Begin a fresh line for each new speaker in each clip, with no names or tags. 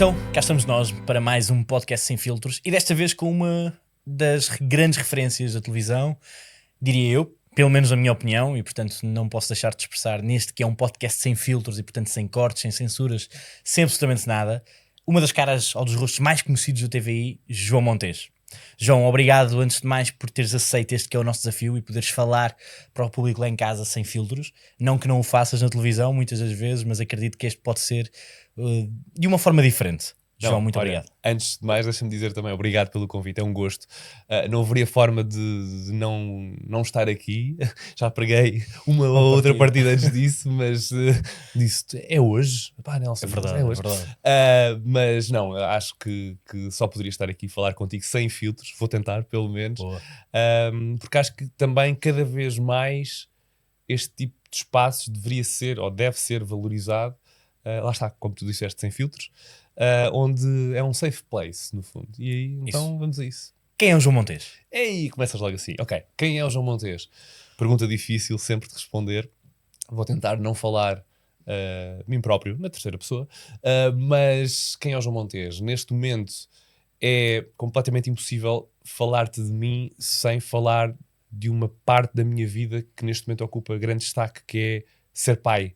Então, cá estamos nós para mais um podcast sem filtros e desta vez com uma das grandes referências da televisão, diria eu, pelo menos na minha opinião, e portanto não posso deixar de expressar neste que é um podcast sem filtros e portanto sem cortes, sem censuras, sem absolutamente nada, uma das caras ou dos rostos mais conhecidos do TVI, João Montes. João, obrigado antes de mais por teres aceito este que é o nosso desafio e poderes falar para o público lá em casa sem filtros. Não que não o faças na televisão muitas das vezes, mas acredito que este pode ser de uma forma diferente. João, muito obrigado.
Antes de mais, deixa-me dizer também obrigado pelo convite, é um gosto. Não haveria forma de não estar aqui. Já preguei uma ou outra partida antes disso, mas disse, é hoje? Pá, Nelson,
É verdade,
é hoje.
é verdade.
Mas não, acho que só poderia estar aqui e falar contigo sem filtros. Vou tentar, pelo menos.
Boa.
Porque acho que também cada vez mais este tipo de espaços deveria ser ou deve ser valorizado. Lá está, como tu disseste, sem filtros. Onde é um safe place, no fundo. E aí, então,
Isso.
vamos a isso.
Quem é o João Montes?
E aí, começas logo assim. Ok, quem é o João Montes? Pergunta difícil sempre de responder. Vou tentar não falar mim próprio, na terceira pessoa. Mas quem é o João Montes? Neste momento é completamente impossível falar-te de mim sem falar de uma parte da minha vida que neste momento ocupa grande destaque, que é ser pai.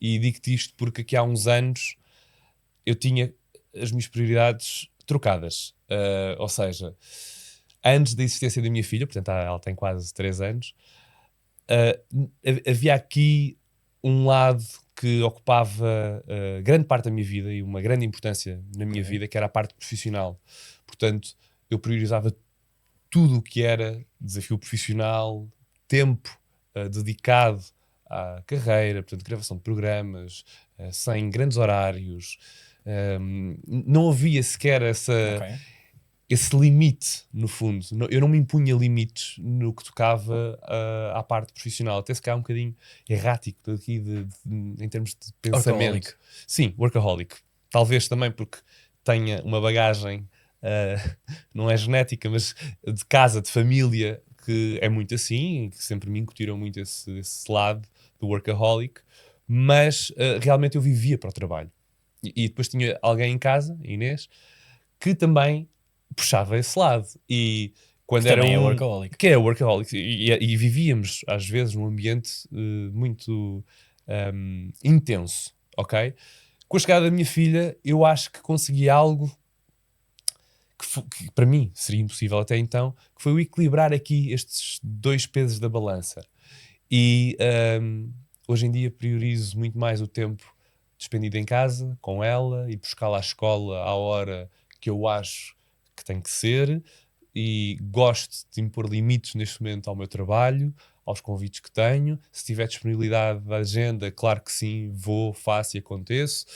E digo-te isto porque aqui há uns anos eu tinha as minhas prioridades trocadas. Ou seja, antes da existência da minha filha, portanto ela tem quase 3 anos, havia aqui um lado que ocupava grande parte da minha vida e uma grande importância na minha vida, que era a parte profissional. Portanto, eu priorizava tudo o que era desafio profissional, tempo dedicado à carreira, portanto, gravação de programas, sem grandes horários. Não havia sequer esse limite, no fundo. Eu não me impunha limites no que tocava à parte profissional. Até se calhar um bocadinho errático aqui em termos de pensamento.
Workaholic.
Sim, workaholic. Talvez também porque tenha uma bagagem, não é genética, mas de casa, de família, que é muito assim, que sempre me incutiram muito esse lado do workaholic. Mas realmente eu vivia para o trabalho. E depois tinha alguém em casa, Inês, que também puxava esse lado. E quando
Que
era
também é workaholic.
Que é workaholic. E vivíamos, às vezes, num ambiente muito intenso, ok? Com a chegada da minha filha, eu acho que consegui algo que para mim seria impossível até então, que foi o equilibrar aqui estes dois pesos da balança. E hoje em dia priorizo muito mais o tempo despendido em casa, com ela, e buscá-la à escola à hora que eu acho que tem que ser, e gosto de impor limites neste momento ao meu trabalho, aos convites que tenho. Se tiver disponibilidade da agenda, claro que sim, vou, faço e aconteço,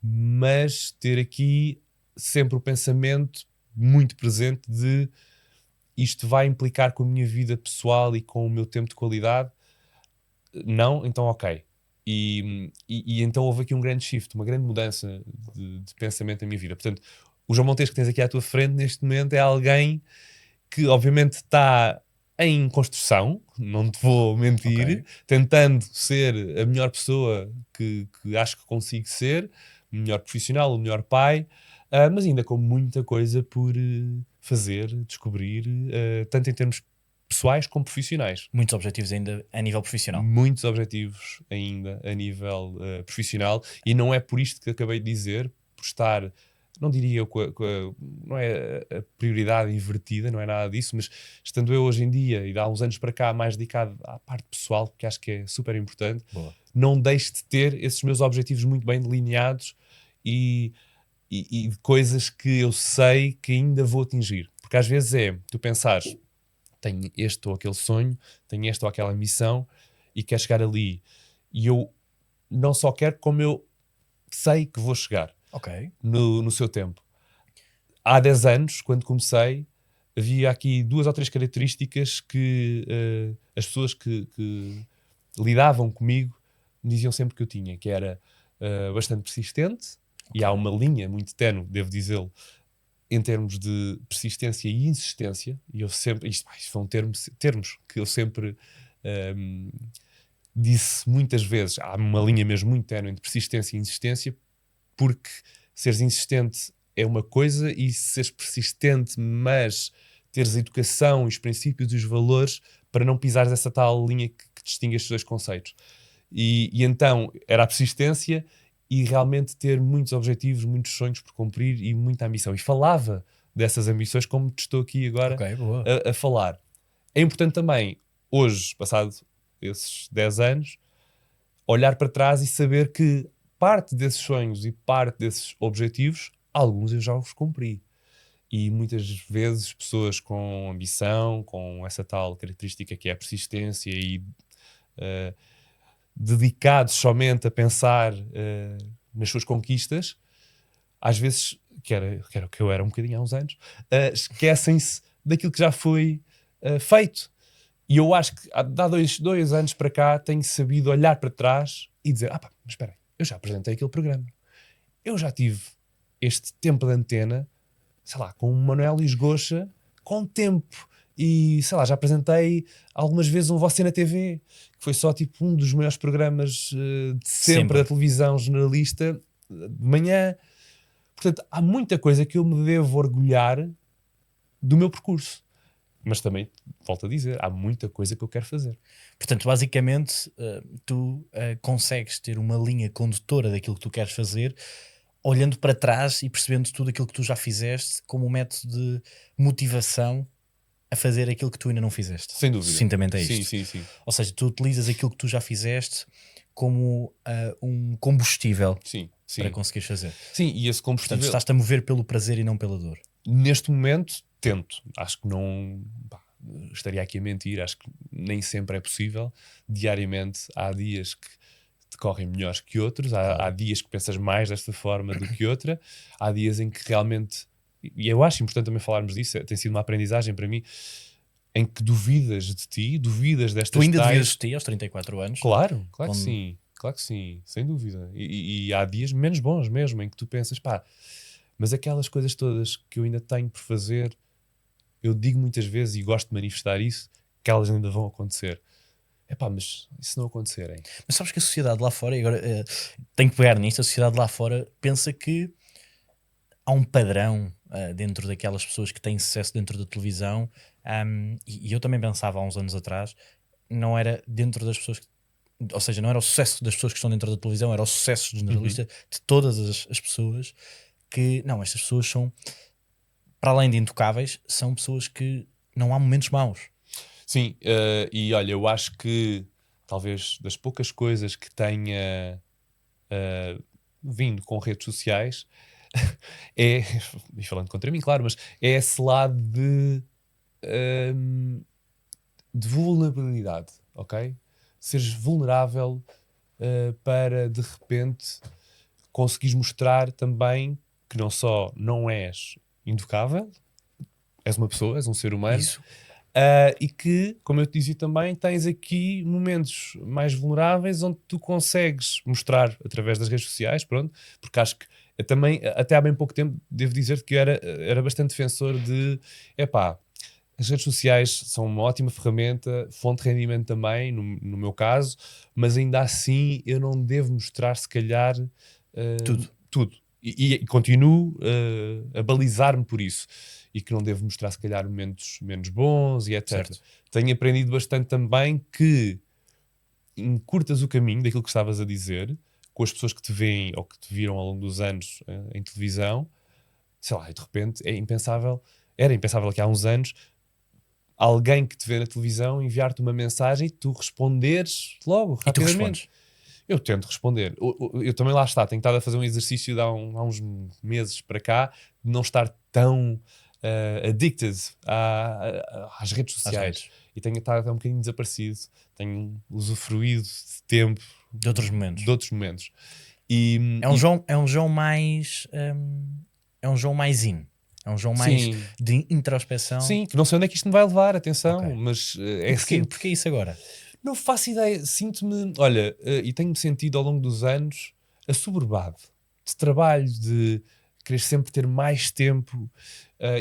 mas ter aqui sempre o pensamento muito presente de isto vai implicar com a minha vida pessoal e com o meu tempo de qualidade. Não? Então ok. E então houve aqui um grande shift, uma grande mudança de pensamento na minha vida. Portanto, o João Montes que tens aqui à tua frente neste momento é alguém que obviamente está em construção, não te vou mentir, tentando ser a melhor pessoa que acho que consigo ser, o melhor profissional, o melhor pai, mas ainda com muita coisa por fazer, descobrir, tanto em termos pessoais como profissionais.
Muitos objetivos ainda a nível profissional.
Muitos objetivos ainda a nível profissional, e não é por isto que acabei de dizer, por estar, não diria não é a prioridade invertida, não é nada disso, mas estando eu hoje em dia e há uns anos para cá mais dedicado à parte pessoal, que acho que é super importante.
Boa.
Não deixo de ter esses meus objetivos muito bem delineados e coisas que eu sei que ainda vou atingir, porque às vezes tu pensares, tenho este ou aquele sonho, tenho esta ou aquela missão e quero chegar ali. E eu não só quero, como eu sei que vou chegar no seu tempo. Há 10 anos, quando comecei, havia aqui 2 ou 3 características que as pessoas que lidavam comigo me diziam sempre que eu tinha, que era bastante persistente, e há uma linha muito ténue, devo dizê-lo, em termos de persistência e insistência, e eu sempre, isto são termos que eu sempre disse muitas vezes, há uma linha mesmo muito ténue entre persistência e insistência, porque seres insistente é uma coisa, e seres persistente, mas teres a educação, os princípios e os valores para não pisares essa tal linha que distingue estes dois conceitos. E então era a persistência e realmente ter muitos objetivos, muitos sonhos por cumprir e muita ambição. E falava dessas ambições como te estou aqui agora
Boa.
a falar. É importante também, hoje, passado esses 10 anos, olhar para trás e saber que parte desses sonhos e parte desses objetivos, alguns eu já os cumpri. E muitas vezes pessoas com ambição, com essa tal característica que é a persistência e dedicados somente a pensar nas suas conquistas, às vezes, que era o que eu era um bocadinho há uns anos, esquecem-se daquilo que já foi feito. E eu acho que há 2 anos para cá tenho sabido olhar para trás e dizer, mas espera aí, eu já apresentei aquele programa. Eu já tive este tempo de antena, sei lá, com o Manuel Luís Goxa, com tempo. E, sei lá, já apresentei algumas vezes um Você na TV, que foi só tipo um dos maiores programas de sempre da televisão generalista, de manhã. Portanto, há muita coisa que eu me devo orgulhar do meu percurso. Mas também, volto a dizer, há muita coisa que eu quero fazer.
Portanto, basicamente, tu consegues ter uma linha condutora daquilo que tu queres fazer, olhando para trás e percebendo tudo aquilo que tu já fizeste como um método de motivação a fazer aquilo que tu ainda não fizeste.
Sem dúvida.
Sucintamente é isto.
Sim.
Ou seja, tu utilizas aquilo que tu já fizeste como um combustível para conseguires fazer.
Sim, e esse combustível...
Portanto, estás-te a mover pelo prazer e não pela dor.
Neste momento, tento. Acho que não... estaria aqui a mentir. Acho que nem sempre é possível. Diariamente há dias que te correm melhores que outros. Há dias que pensas mais desta forma do que outra. Há dias em que realmente... E eu acho importante também falarmos disso. Tem sido uma aprendizagem para mim, em que duvidas de ti, duvidas destas
Tu ainda
tais...
duvidas de ti aos 34 anos?
Claro que sim. Claro que sim, sem dúvida. E há dias menos bons mesmo, em que tu pensas, mas aquelas coisas todas que eu ainda tenho por fazer, eu digo muitas vezes, e gosto de manifestar isso, que elas ainda vão acontecer. Mas e se não acontecerem?
Mas sabes que a sociedade lá fora, e agora tenho que pegar nisto, a sociedade lá fora pensa que há um padrão dentro daquelas pessoas que têm sucesso dentro da televisão, e eu também pensava há uns anos atrás, não era dentro das pessoas ou seja, não era o sucesso das pessoas que estão dentro da televisão, era o sucesso generalista de todas as pessoas que, não, estas pessoas são, para além de intocáveis, são pessoas que não há momentos maus.
Sim, e olha, eu acho que talvez das poucas coisas que tenha vindo com redes sociais e falando contra mim, claro, mas é esse lado de vulnerabilidade, ok? Seres vulnerável para de repente conseguires mostrar também que não só não és intocável, és uma pessoa, és um ser humano.
Isso.
E que, como eu te dizia também, tens aqui momentos mais vulneráveis onde tu consegues mostrar através das redes sociais, pronto, porque acho que eu também, até há bem pouco tempo, devo dizer que era bastante defensor de, as redes sociais são uma ótima ferramenta, fonte de rendimento também, no meu caso, mas ainda assim eu não devo mostrar, se calhar, tudo. E continuo a balizar-me por isso. E que não devo mostrar, se calhar, momentos menos bons e etc.
Certo.
Tenho aprendido bastante também que encurtas o caminho daquilo que estavas a dizer com as pessoas que te veem ou que te viram ao longo dos anos em televisão. Sei lá, e de repente era impensável que há uns anos alguém que te vê na televisão enviar-te uma mensagem e tu responderes logo, rapidamente.
E tu respondes?
Eu tento responder. Eu também lá está, tenho estado a fazer um exercício de há uns meses para cá, de não estar tão addicted às redes sociais. E tenho estado um bocadinho desaparecido. Tenho usufruído de tempo.
De outros momentos. É um João mais... é um João mais in. É um João mais de introspeção.
Sim, que não sei onde é que isto me vai levar, atenção. Mas
porquê isso agora?
Não faço ideia. Sinto-me... Olha, e tenho-me sentido ao longo dos anos assoberbado de trabalho, de querer sempre ter mais tempo.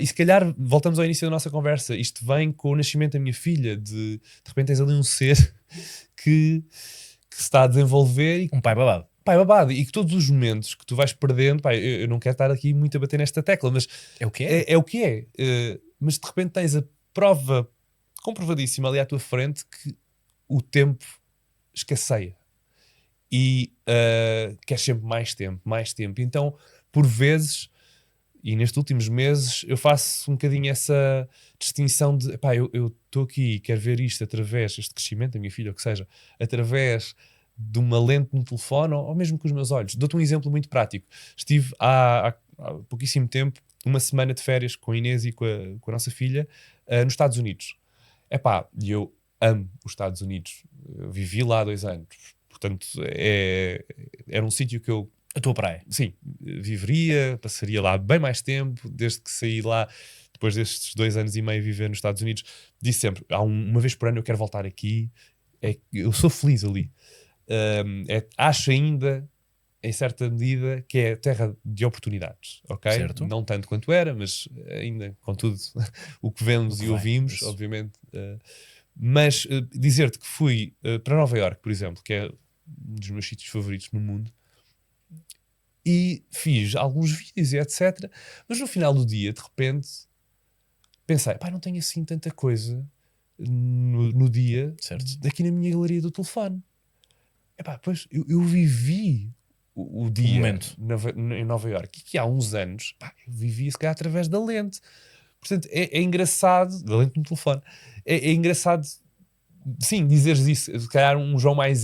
E se calhar, voltamos ao início da nossa conversa, isto vem com o nascimento da minha filha, de repente tens ali um ser que se está a desenvolver.
Um pai babado.
pá, é babado. E que todos os momentos que tu vais perdendo, pá, eu não quero estar aqui muito a bater nesta tecla, mas
É o que é.
é o que é. Mas de repente tens a prova comprovadíssima ali à tua frente que o tempo escasseia. E queres sempre mais tempo, mais tempo. Então, por vezes, e nestes últimos meses, eu faço um bocadinho essa distinção de, pá, eu estou aqui e quero ver isto através, este crescimento da minha filha, ou que seja, através de uma lente no telefone ou mesmo com os meus olhos. Dou-te um exemplo muito prático. Estive há pouquíssimo tempo, uma semana de férias com a Inês e com a nossa filha, nos Estados Unidos. Epá, e eu amo os Estados Unidos. Eu vivi lá há 2 anos. Portanto, era um sítio que eu,
A tua praia.
sim, viveria, passaria lá bem mais tempo, desde que saí lá, depois destes 2 anos e meio a viver nos Estados Unidos. Disse sempre, uma vez por ano eu quero voltar aqui. Eu sou feliz ali. Acho ainda, em certa medida, que é terra de oportunidades, ok?
Certo.
Não tanto quanto era, mas ainda, com tudo o que vemos
O que
e
vem,
ouvimos,
isso.
obviamente. Mas dizer-te que fui para Nova Iorque, por exemplo, que é um dos meus sítios favoritos no mundo, e fiz alguns vídeos e etc. Mas no final do dia, de repente, pensei, pá, não tenho assim tanta coisa no dia
Certo.
aqui na minha galeria do telefone. Epá, pois eu vivi o
O
dia
momento.
em Nova Iorque, que há uns anos, pá, eu vivi se calhar através da lente. Portanto, é engraçado, da lente no telefone, é engraçado, sim, dizeres isso, se calhar um João mais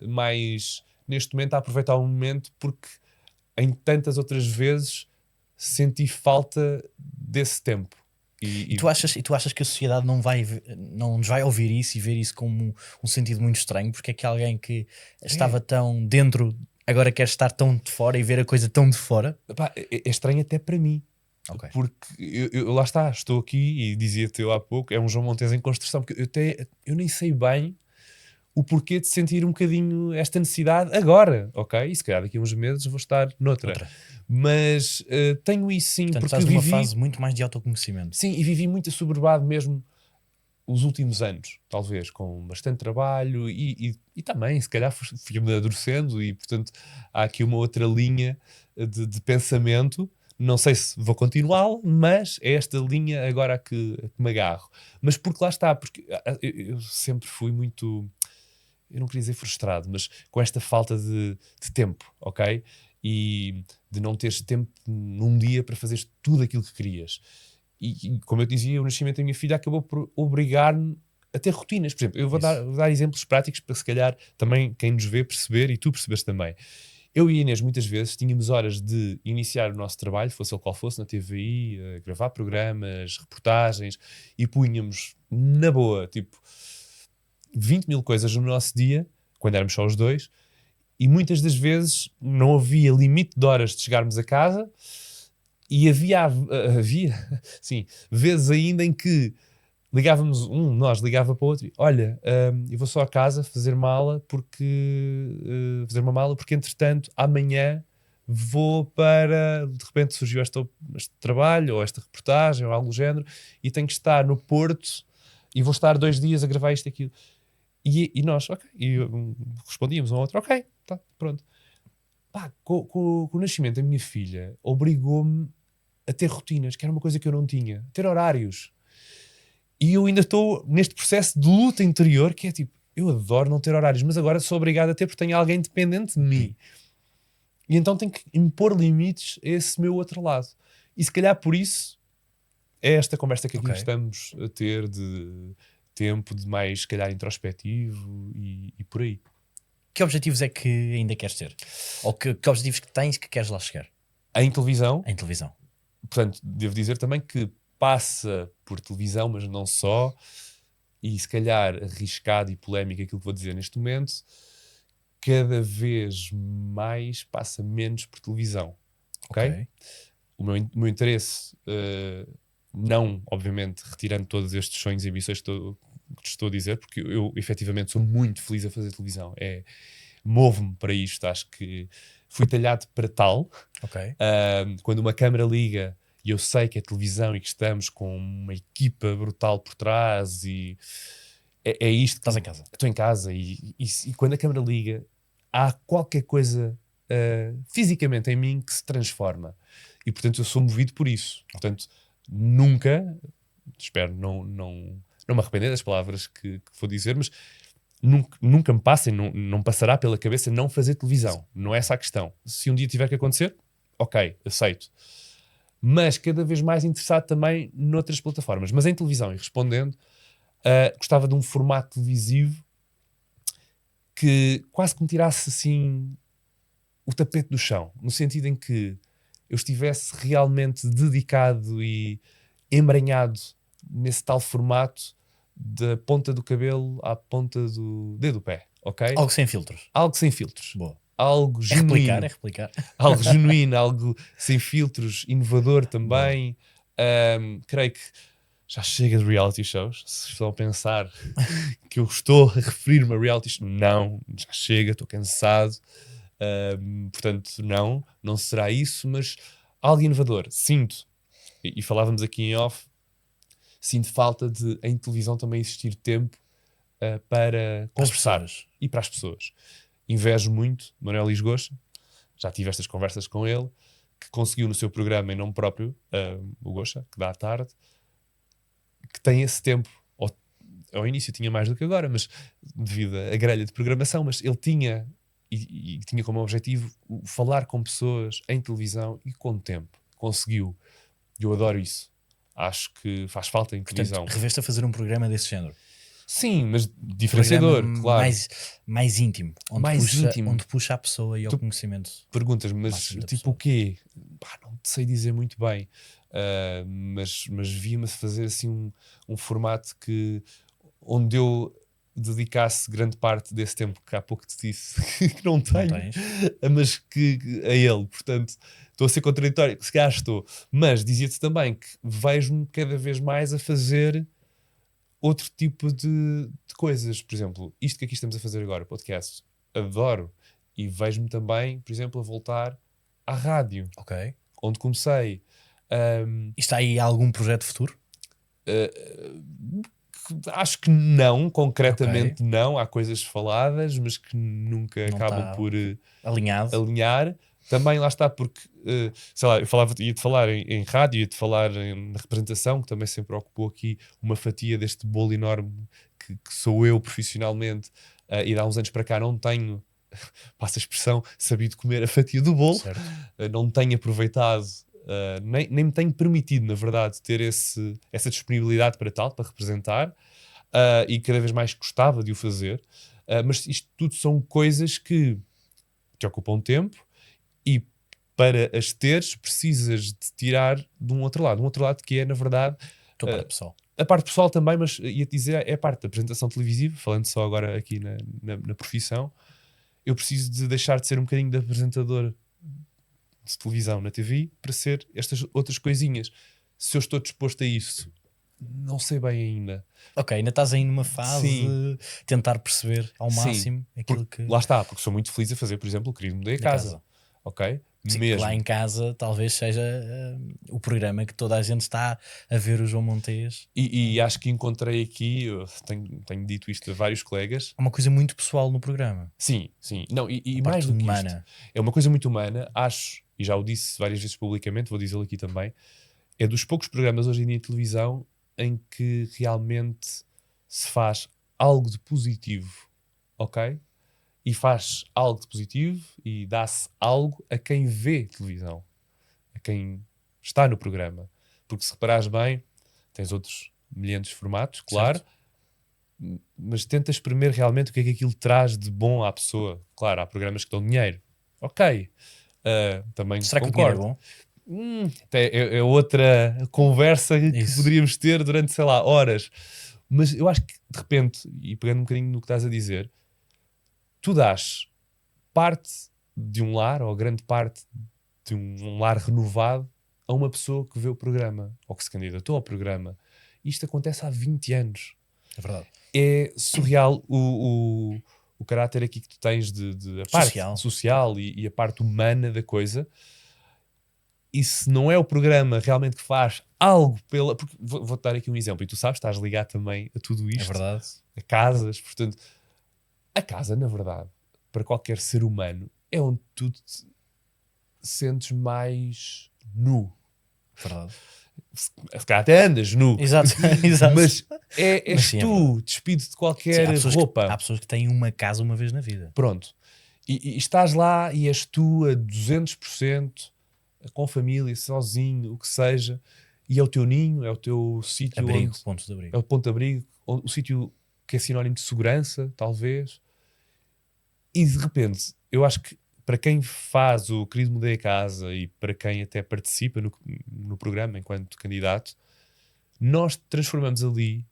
mais neste momento a aproveitar o momento, porque em tantas outras vezes senti falta desse tempo.
E tu achas que a sociedade não nos vai ouvir isso e ver isso como um sentido muito estranho? Porque é que alguém que estava
É,
tão dentro agora quer estar tão de fora e ver a coisa tão de fora?
pá, é estranho até para mim.
Ok.
Porque lá está, estou aqui e dizia-te eu há pouco, é um João Montes em construção, porque eu nem sei bem o porquê de sentir um bocadinho esta necessidade agora, ok? E se calhar daqui a uns meses vou estar noutra.
Outra.
Mas tenho isso sim,
Portanto,
porque
estás numa
vivi,
fase muito mais de autoconhecimento.
sim, e vivi muito assoberbado mesmo os últimos anos, talvez, com bastante trabalho e também, se calhar, fui-me amadurecendo e, portanto, há aqui uma outra linha de pensamento. Não sei se vou continuá-lo, mas é esta linha agora a que me agarro. Mas porque lá está, porque eu sempre fui muito, eu não queria dizer frustrado, mas com esta falta de tempo, ok? E de não teres tempo num dia para fazeres tudo aquilo que querias. E como eu dizia, o nascimento da minha filha acabou por obrigar-me a ter rotinas. Por exemplo, eu
Isso.
vou dar exemplos práticos para se calhar também quem nos vê perceber e tu percebes também. Eu e a Inês muitas vezes tínhamos horas de iniciar o nosso trabalho, fosse ele qual fosse, na TVI, a gravar programas, reportagens, e punhamos na boa, tipo, 20 mil coisas no nosso dia, quando éramos só os dois, e muitas das vezes não havia limite de horas de chegarmos a casa e havia sim, vezes ainda em que nós ligava para o outro, olha, eu vou só a casa fazer mala fazer uma mala porque entretanto amanhã vou para, de repente surgiu este trabalho ou esta reportagem ou algo do género e tenho que estar no Porto e vou estar 2 dias a gravar isto e aquilo. E nós, ok, e respondíamos um ao outro, ok, tá, pronto. Pá, com o nascimento da minha filha, obrigou-me a ter rotinas, que era uma coisa que eu não tinha, ter horários. E eu ainda estou neste processo de luta interior, que é tipo, eu adoro não ter horários, mas agora sou obrigado a ter porque tenho alguém dependente de mim. E então tenho que impor limites a esse meu outro lado. E se calhar por isso é esta conversa que aqui
Ok.
estamos a ter de tempo de mais, se calhar, introspectivo e por aí.
Que objetivos é que ainda queres ter? Ou que objetivos que tens que queres lá chegar?
Em televisão,
Em televisão.
portanto, devo dizer também que passa por televisão, mas não só, e se calhar arriscado e polémico aquilo que vou dizer neste momento, cada vez mais passa menos por televisão, ok?
Ok.
O meu interesse, não, obviamente, retirando todos estes sonhos e ambições que te estou a dizer, porque eu efetivamente sou muito feliz a fazer televisão, movo-me para isto, acho que fui talhado para tal.
Ok.
Quando uma câmara liga e eu sei que é televisão e que estamos com uma equipa brutal por trás e é isto que
Estás em casa.
estou em casa e quando a câmara liga há qualquer coisa fisicamente em mim que se transforma. E, portanto, eu sou movido por isso. Portanto, nunca, espero não me arrepender das palavras que vou dizer, mas nunca me passem, não passará pela cabeça não fazer televisão. Não é essa a questão. Se um dia tiver que acontecer, ok, aceito. Mas cada vez mais interessado também noutras plataformas. Mas em televisão, e respondendo, gostava de um formato televisivo que quase que me tirasse assim o tapete do chão, no sentido em que eu estivesse realmente dedicado e embranhado nesse tal formato da ponta do cabelo à ponta do dedo do pé, ok?
Algo sem filtros.
Algo sem filtros.
Boa.
Algo
É
genuíno.
replicar.
Algo genuíno, algo sem filtros, inovador também. Creio que já chega de reality shows. Se estão a pensar que eu estou a referir-me a reality shows, não, já chega, estou cansado. Portanto, não será isso, mas algo inovador. Sinto, e falávamos aqui em off, sinto falta de em televisão também existir tempo para conversar e para as pessoas. Invejo muito Manuel Luís Goxa, já tive estas conversas com ele, que conseguiu no seu programa em nome próprio, o Goxa, que dá à tarde, que tem esse tempo. Ao início tinha mais do que agora, mas devido à grelha de programação, mas ele tinha e tinha como objetivo falar com pessoas em televisão e com tempo. Conseguiu. Eu adoro isso. Acho que faz falta em televisão.
Portanto, reveste a fazer um programa desse género.
Sim, mas diferenciador, claro.
Mais íntimo.
íntimo.
Onde puxa a pessoa e ao conhecimento.
Perguntas, mas tipo o quê? Não te sei dizer muito bem. Mas via-me fazer assim um formato onde eu dedicasse grande parte desse tempo que há pouco te disse que não tenho, mas que a ele. Portanto, estou a ser contraditório, se calhar estou. Mas dizia-te também que vejo-me cada vez mais a fazer outro tipo de coisas. Por exemplo, isto que aqui estamos a fazer agora, podcast, adoro. E vejo-me também, por exemplo, a voltar à rádio.
Ok.
Onde comecei.
E está aí algum projeto futuro?
Acho que não, concretamente não. Há coisas faladas, mas que nunca
não
acabam por
alinhar.
Também lá está, porque sei lá, ia-te falar em rádio, ia-te falar na representação, que também sempre ocupou aqui uma fatia deste bolo enorme que sou eu profissionalmente, e de há uns anos para cá não tenho, passa a expressão, sabido comer a fatia do bolo, não tenho aproveitado. Nem me tenho permitido, na verdade, ter essa disponibilidade para tal, para representar, e cada vez mais gostava de o fazer, mas isto tudo são coisas que te ocupam tempo e para as teres precisas de tirar de um outro lado que é, na verdade, a parte pessoal também, mas ia-te dizer, é a parte da apresentação televisiva, falando só agora aqui na profissão. Eu preciso de deixar de ser um bocadinho de apresentador de televisão na TV para ser estas outras coisinhas. Se eu estou disposto a isso, não sei bem ainda.
Ok, ainda estás aí numa fase de tentar perceber ao máximo aquilo que...
Lá está, porque sou muito feliz a fazer, por exemplo, o Querido Mudei a Casa. Ok?
Sim,
mesmo.
Lá em casa talvez seja o programa que toda a gente está a ver, o João Montes.
E acho que encontrei aqui, tenho dito isto a vários colegas.
É uma coisa muito pessoal no programa.
Sim. Não, e mais do que isto, é uma coisa muito humana, acho, e já o disse várias vezes publicamente, vou dizê-lo aqui também, é dos poucos programas hoje em dia em televisão em que realmente se faz algo de positivo, ok? E faz algo de positivo e dá-se algo a quem vê televisão, a quem está no programa. Porque se reparares bem, tens outros milhares de formatos, claro, mas tenta exprimir realmente o que é que aquilo traz de bom à pessoa. Claro, há programas que dão dinheiro. Ok. Também
será
concordo.
Que o dinheiro é bom?
É outra conversa que poderíamos ter durante, sei lá, horas. Mas eu acho que, de repente, e pegando um bocadinho no que estás a dizer, tu dás parte de um lar, ou grande parte de um lar renovado, a uma pessoa que vê o programa, ou que se candidatou ao programa. Isto acontece há 20 anos.
É verdade.
É surreal o caráter aqui que tu tens de a parte social e a parte humana da coisa. E se não é o programa realmente que faz algo pela... Porque vou-te dar aqui um exemplo, e tu sabes, estás ligado também a tudo isto.
É verdade.
A casas, portanto... A casa, na verdade, para qualquer ser humano, é onde tu te sentes mais nu.
Verdade.
Se calhar até andas nu.
Exato, exato.
Mas és
Mas sim, é
tu, despido de
Sim,
qualquer roupa.
há pessoas que têm uma casa uma vez na vida.
Pronto. E estás lá e és tu a 200%, com família, sozinho, o que seja, e é o teu ninho, é o teu sítio
Abrigo,
onde...
pontos de abrigo.
É o ponto de abrigo, o sítio que é sinónimo de segurança, talvez. E de repente, eu acho que para quem faz o Querido Mudei a Casa e para quem até participa no programa enquanto candidato, nós transformamos ali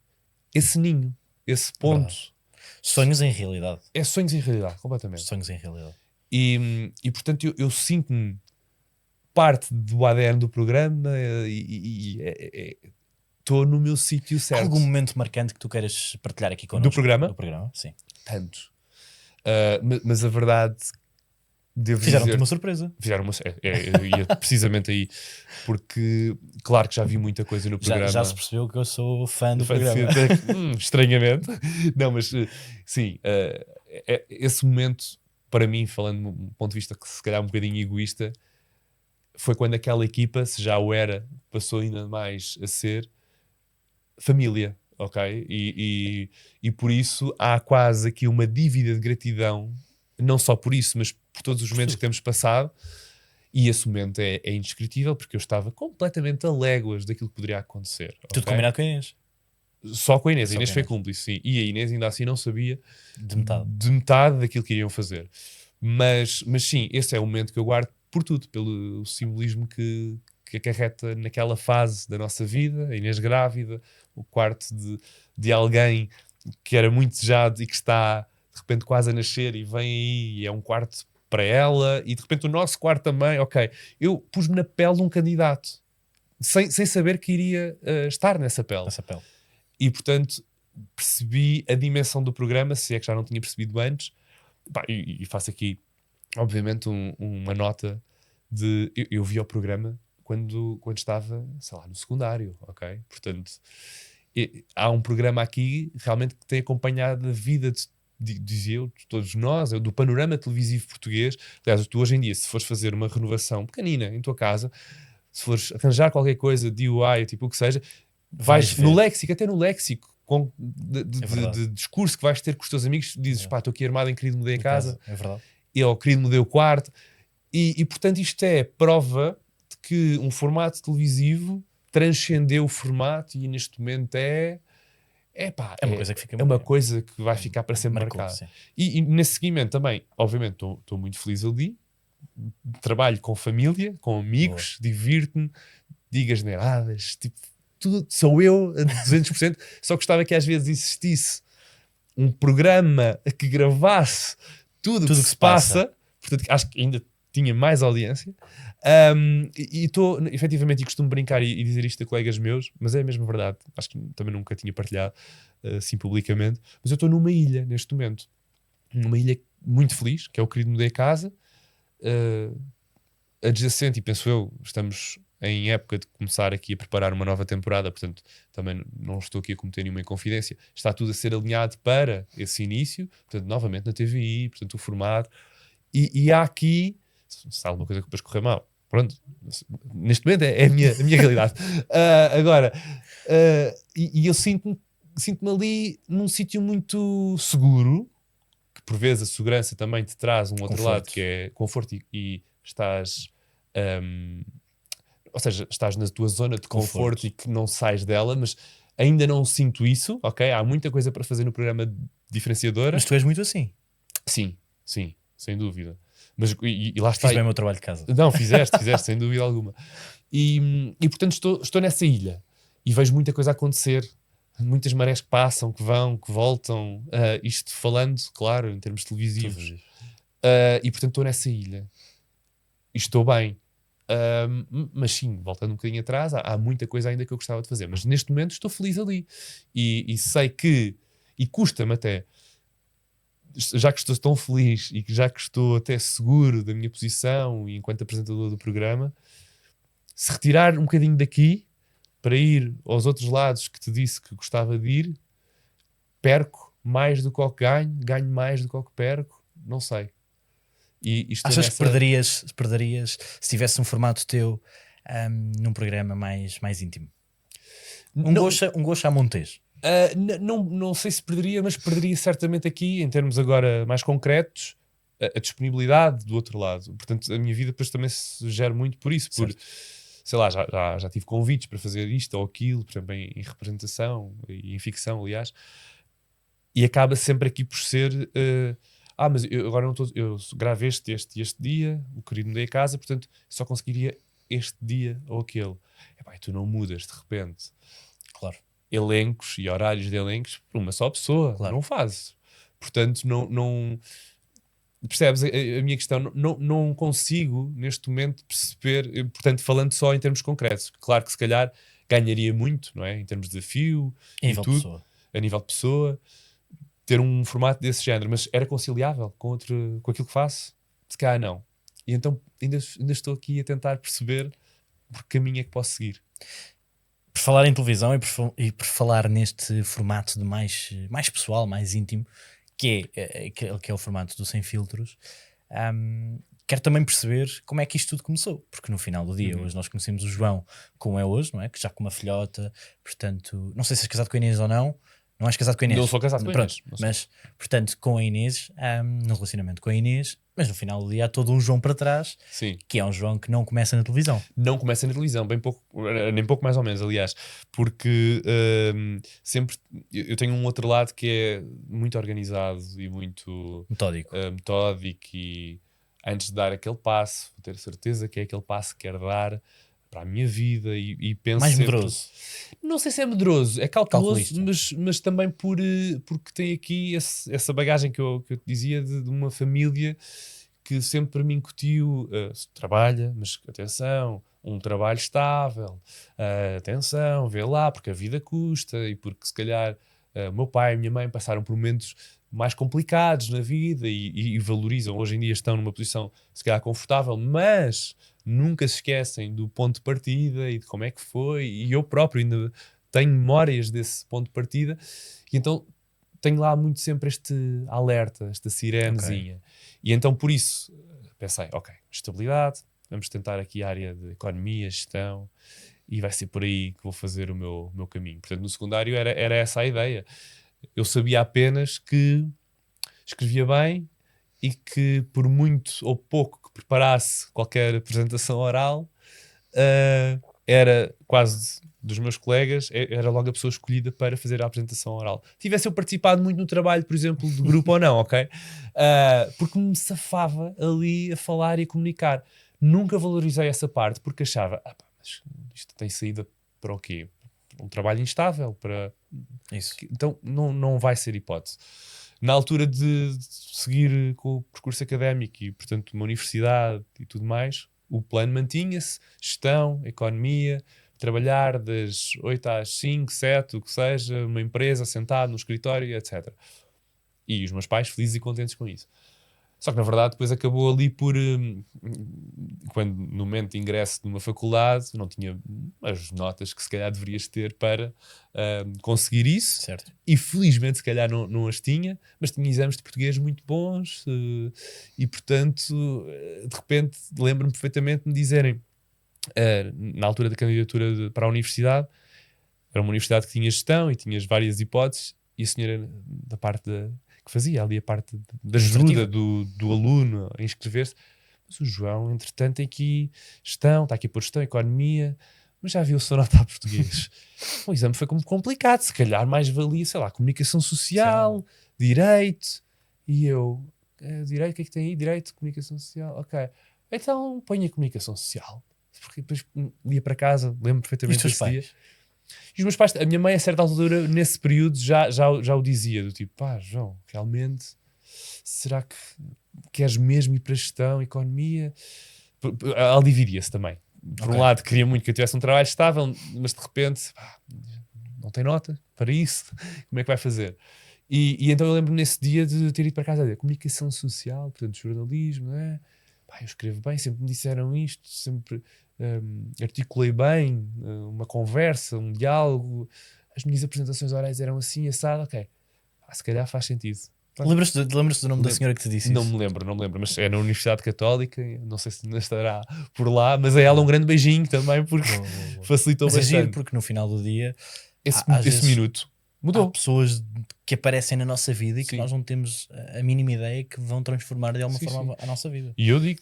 esse ninho, esse ponto.
Verdade. Sonhos em realidade.
É sonhos em realidade, completamente.
Sonhos em realidade.
E portanto, eu sinto-me parte do ADN do programa e estou no meu sítio
Há
certo.
algum momento marcante que tu queiras partilhar aqui connosco?
Do programa?
Do programa, sim.
Tanto. Mas a verdade, devo
Fizeram-te
dizer...
uma surpresa.
Fizeram uma... eu ia precisamente aí, porque claro que já vi muita coisa no programa.
Já se percebeu que eu sou fã do programa.
Estranhamente. Não, mas sim, esse momento, para mim, falando de um ponto de vista que se calhar um bocadinho egoísta, foi quando aquela equipa, se já o era, passou ainda mais a ser família, ok? E por isso há quase aqui uma dívida de gratidão, não só por isso, mas por todos os momentos que temos passado. E esse momento é indescritível, porque eu estava completamente a léguas daquilo que poderia acontecer.
Tudo
ok?
combinado com a Inês.
Só com a Inês. A
Só
Inês
com a
foi
Inês.
cúmplice, sim. E a Inês ainda assim não sabia
De metade.
daquilo que iriam fazer. Mas sim, esse é o momento que eu guardo por tudo, pelo simbolismo que acarreta naquela fase da nossa vida, a Inês grávida, o quarto de alguém que era muito desejado e que está de repente quase a nascer e vem aí e é um quarto para ela, e de repente o nosso quarto também, ok. Eu pus-me na pele de um candidato, sem saber que iria estar nessa pele.
Nessa pele.
E portanto percebi a dimensão do programa, se é que já não tinha percebido antes. Pá, e faço aqui obviamente uma nota de... Eu vi o programa quando estava, sei lá, no secundário, ok? Portanto, há um programa aqui realmente que tem acompanhado a vida dizia eu, de todos nós, do panorama televisivo português. Aliás, tu hoje em dia, se fores fazer uma renovação pequenina em tua casa, se fores arranjar qualquer coisa, DIY, tipo o que seja, vais no léxico, até no léxico de discurso que vais ter com os teus amigos, dizes, pá, estou aqui armado em querido mudei a casa.
É verdade.
Eu querido mudei o quarto. E portanto isto é prova de que um formato televisivo transcendeu o formato e neste momento é
uma coisa que fica...
é uma coisa que vai ficar para sempre marcada.
Sim.
E nesse seguimento também, obviamente, estou muito feliz ali. Trabalho com família, com amigos, divirto-me, digo asneiradas, tipo, tudo, sou eu a 200%. Só gostava que às vezes existisse um programa que gravasse tudo o que se passa. Portanto, acho que ainda tinha mais audiência. E estou, efetivamente, e costumo brincar e dizer isto a colegas meus, mas é mesmo verdade. Acho que também nunca tinha partilhado assim publicamente. Mas eu estou numa ilha neste momento. Numa ilha muito feliz, que é o Querido Mudei a Casa. Adjacente, e penso eu, estamos em época de começar aqui a preparar uma nova temporada, portanto também não estou aqui a cometer nenhuma inconfidência, está tudo a ser alinhado para esse início, portanto novamente na TVI, portanto o formato, e há aqui, se há alguma coisa que depois correr mal, pronto, neste momento é a minha realidade. Agora, e eu sinto-me ali num sítio muito seguro, que por vezes a segurança também te traz um outro lado, que é conforto e estás... ou seja, estás na tua zona de conforto e que não sais dela, mas ainda não sinto isso, ok? Há muita coisa para fazer no programa diferenciadora.
Mas tu és muito assim.
Sim, sem dúvida. Mas, e lá está.
Fiz bem o meu trabalho de casa.
Não, fizeste, sem dúvida alguma. E portanto estou nessa ilha e vejo muita coisa a acontecer. Muitas marés que passam, que vão, que voltam. Isto falando, claro, em termos televisivos. E portanto estou nessa ilha. E estou bem. Mas sim, voltando um bocadinho atrás, há muita coisa ainda que eu gostava de fazer, mas neste momento estou feliz ali e sei que, e custa-me até, já que estou tão feliz e já que estou até seguro da minha posição e enquanto apresentador do programa, se retirar um bocadinho daqui para ir aos outros lados que te disse que gostava de ir, perco mais do que o que ganho mais do que o que perco, não sei. E estou
Achas
nessa...
que perderias se tivesse um formato teu num programa mais íntimo? Um gosto à Montes.
Não sei se perderia, mas perderia certamente aqui, em termos agora mais concretos, a disponibilidade do outro lado. Portanto, a minha vida depois também se gera muito por isso. Por, sei lá, já tive convites para fazer isto ou aquilo, por exemplo, em representação e em ficção, aliás. E acaba sempre aqui por ser... mas eu agora não estou... Eu gravo este dia, o querido mudei a casa, portanto, só conseguiria este dia ou aquele. E tu não mudas, de repente.
Claro.
Elencos e horários de elencos por uma só pessoa. Claro. Não fazes. Portanto, não percebes a minha questão? Não consigo, neste momento, perceber, portanto, falando só em termos concretos. Claro que se calhar ganharia muito, não é? Em termos de desafio e tudo. A nível de pessoa. Ter um formato desse género, mas era conciliável com aquilo que faço? Se calhar não. E então ainda estou aqui a tentar perceber por que caminho é que posso seguir.
Por falar em televisão e por falar neste formato de mais pessoal, mais íntimo, que é o formato do Sem Filtros, quero também perceber como é que isto tudo começou, porque no final do dia, hoje nós conhecemos o João como é hoje, não é? Que já com uma filhota, portanto, não sei se és casado com a Inês ou não. Não és casado com a Inês?
Não sou casado com a Inês.
Mas, portanto, com a Inês, no relacionamento com a Inês, mas no final do dia há todo um João para trás,
sim,
que é um João que não começa na televisão.
Não começa na televisão, bem pouco, nem pouco mais ou menos, aliás, porque sempre eu tenho um outro lado que é muito organizado e muito
metódico
e antes de dar aquele passo, vou ter certeza que é aquele passo que quero dar para a minha vida e penso
mais
sempre...
medroso.
Não sei se é medroso, é calculoso, mas também porque tem aqui essa bagagem que eu te dizia de uma família que sempre me incutiu, trabalha, mas atenção, um trabalho estável, atenção, vê lá, porque a vida custa e porque se calhar o meu pai e a minha mãe passaram por momentos mais complicados na vida e valorizam, hoje em dia estão numa posição se calhar confortável, mas nunca se esquecem do ponto de partida e de como é que foi, e eu próprio ainda tenho memórias desse ponto de partida, e então tenho lá muito sempre este alerta, esta sirenezinha. Okay. E então por isso pensei, estabilidade, vamos tentar aqui a área de economia, gestão, e vai ser por aí que vou fazer o meu caminho. Portanto, no secundário era essa a ideia. Eu sabia apenas que escrevia bem e que por muito ou pouco que preparasse qualquer apresentação oral, era quase dos meus colegas, era logo a pessoa escolhida para fazer a apresentação oral. Tivesse eu participado muito no trabalho, por exemplo, de grupo ou não, ok? Porque me safava ali a falar e a comunicar. Nunca valorizei essa parte porque achava, mas isto tem saída para o quê? Um trabalho instável, para...
Isso.
Então não vai ser hipótese. Na altura de seguir com o percurso académico e, portanto, uma universidade e tudo mais, o plano mantinha-se, gestão, economia, trabalhar das 8 às 5, 7, o que seja, uma empresa, sentado no escritório, etc. E os meus pais felizes e contentes com isso. Só que, na verdade, depois acabou ali por... quando, no momento de ingresso numa faculdade, não tinha as notas que se calhar deverias ter para conseguir isso.
Certo.
E, felizmente, se calhar não as tinha, mas tinha exames de português muito bons e, portanto, de repente, lembro-me perfeitamente de me dizerem, na altura da candidatura para a universidade, era uma universidade que tinha gestão e tinhas várias hipóteses, e a senhora da parte que fazia ali a parte da ajuda do aluno a inscrever-se, mas o João, entretanto, tem aqui gestão, está aqui por gestão, economia, mas já viu o seu nota a português. O exame foi como complicado, se calhar mais valia, sei lá, comunicação social, direito, e eu, direito, o que é que tem aí? Direito, comunicação social, ok. Então ponha comunicação social. Porque depois ia para casa, lembro perfeitamente desse dia. E os meus pais, a minha mãe a certa altura, nesse período, já o dizia, do tipo, João, realmente, será que queres mesmo ir para a gestão, economia? Ela dividia-se também. Por um lado, queria muito que eu tivesse um trabalho estável, mas de repente, não tem nota para isso, como é que vai fazer? E então eu lembro-me nesse dia de ter ido para casa a dizer, comunicação social, portanto, jornalismo, não é? Eu escrevo bem, sempre me disseram isto, sempre... articulei bem uma conversa, um diálogo, as minhas apresentações orais eram assim, assado, ok, se calhar faz sentido
Lembras-te do nome da senhora que te disse
Não
isso?
me lembro, mas é na Universidade Católica, não sei se ainda estará por lá, mas a ela um grande beijinho também, porque
Boa.
facilitou
Mas é giro,
bastante.
porque no final do dia,
Esse,
às
esse
vezes,
minuto
há
mudou.
pessoas que aparecem na nossa vida e que
Sim.
nós não temos a mínima ideia que vão transformar de alguma
Sim,
forma
sim.
a nossa vida.
E eu digo,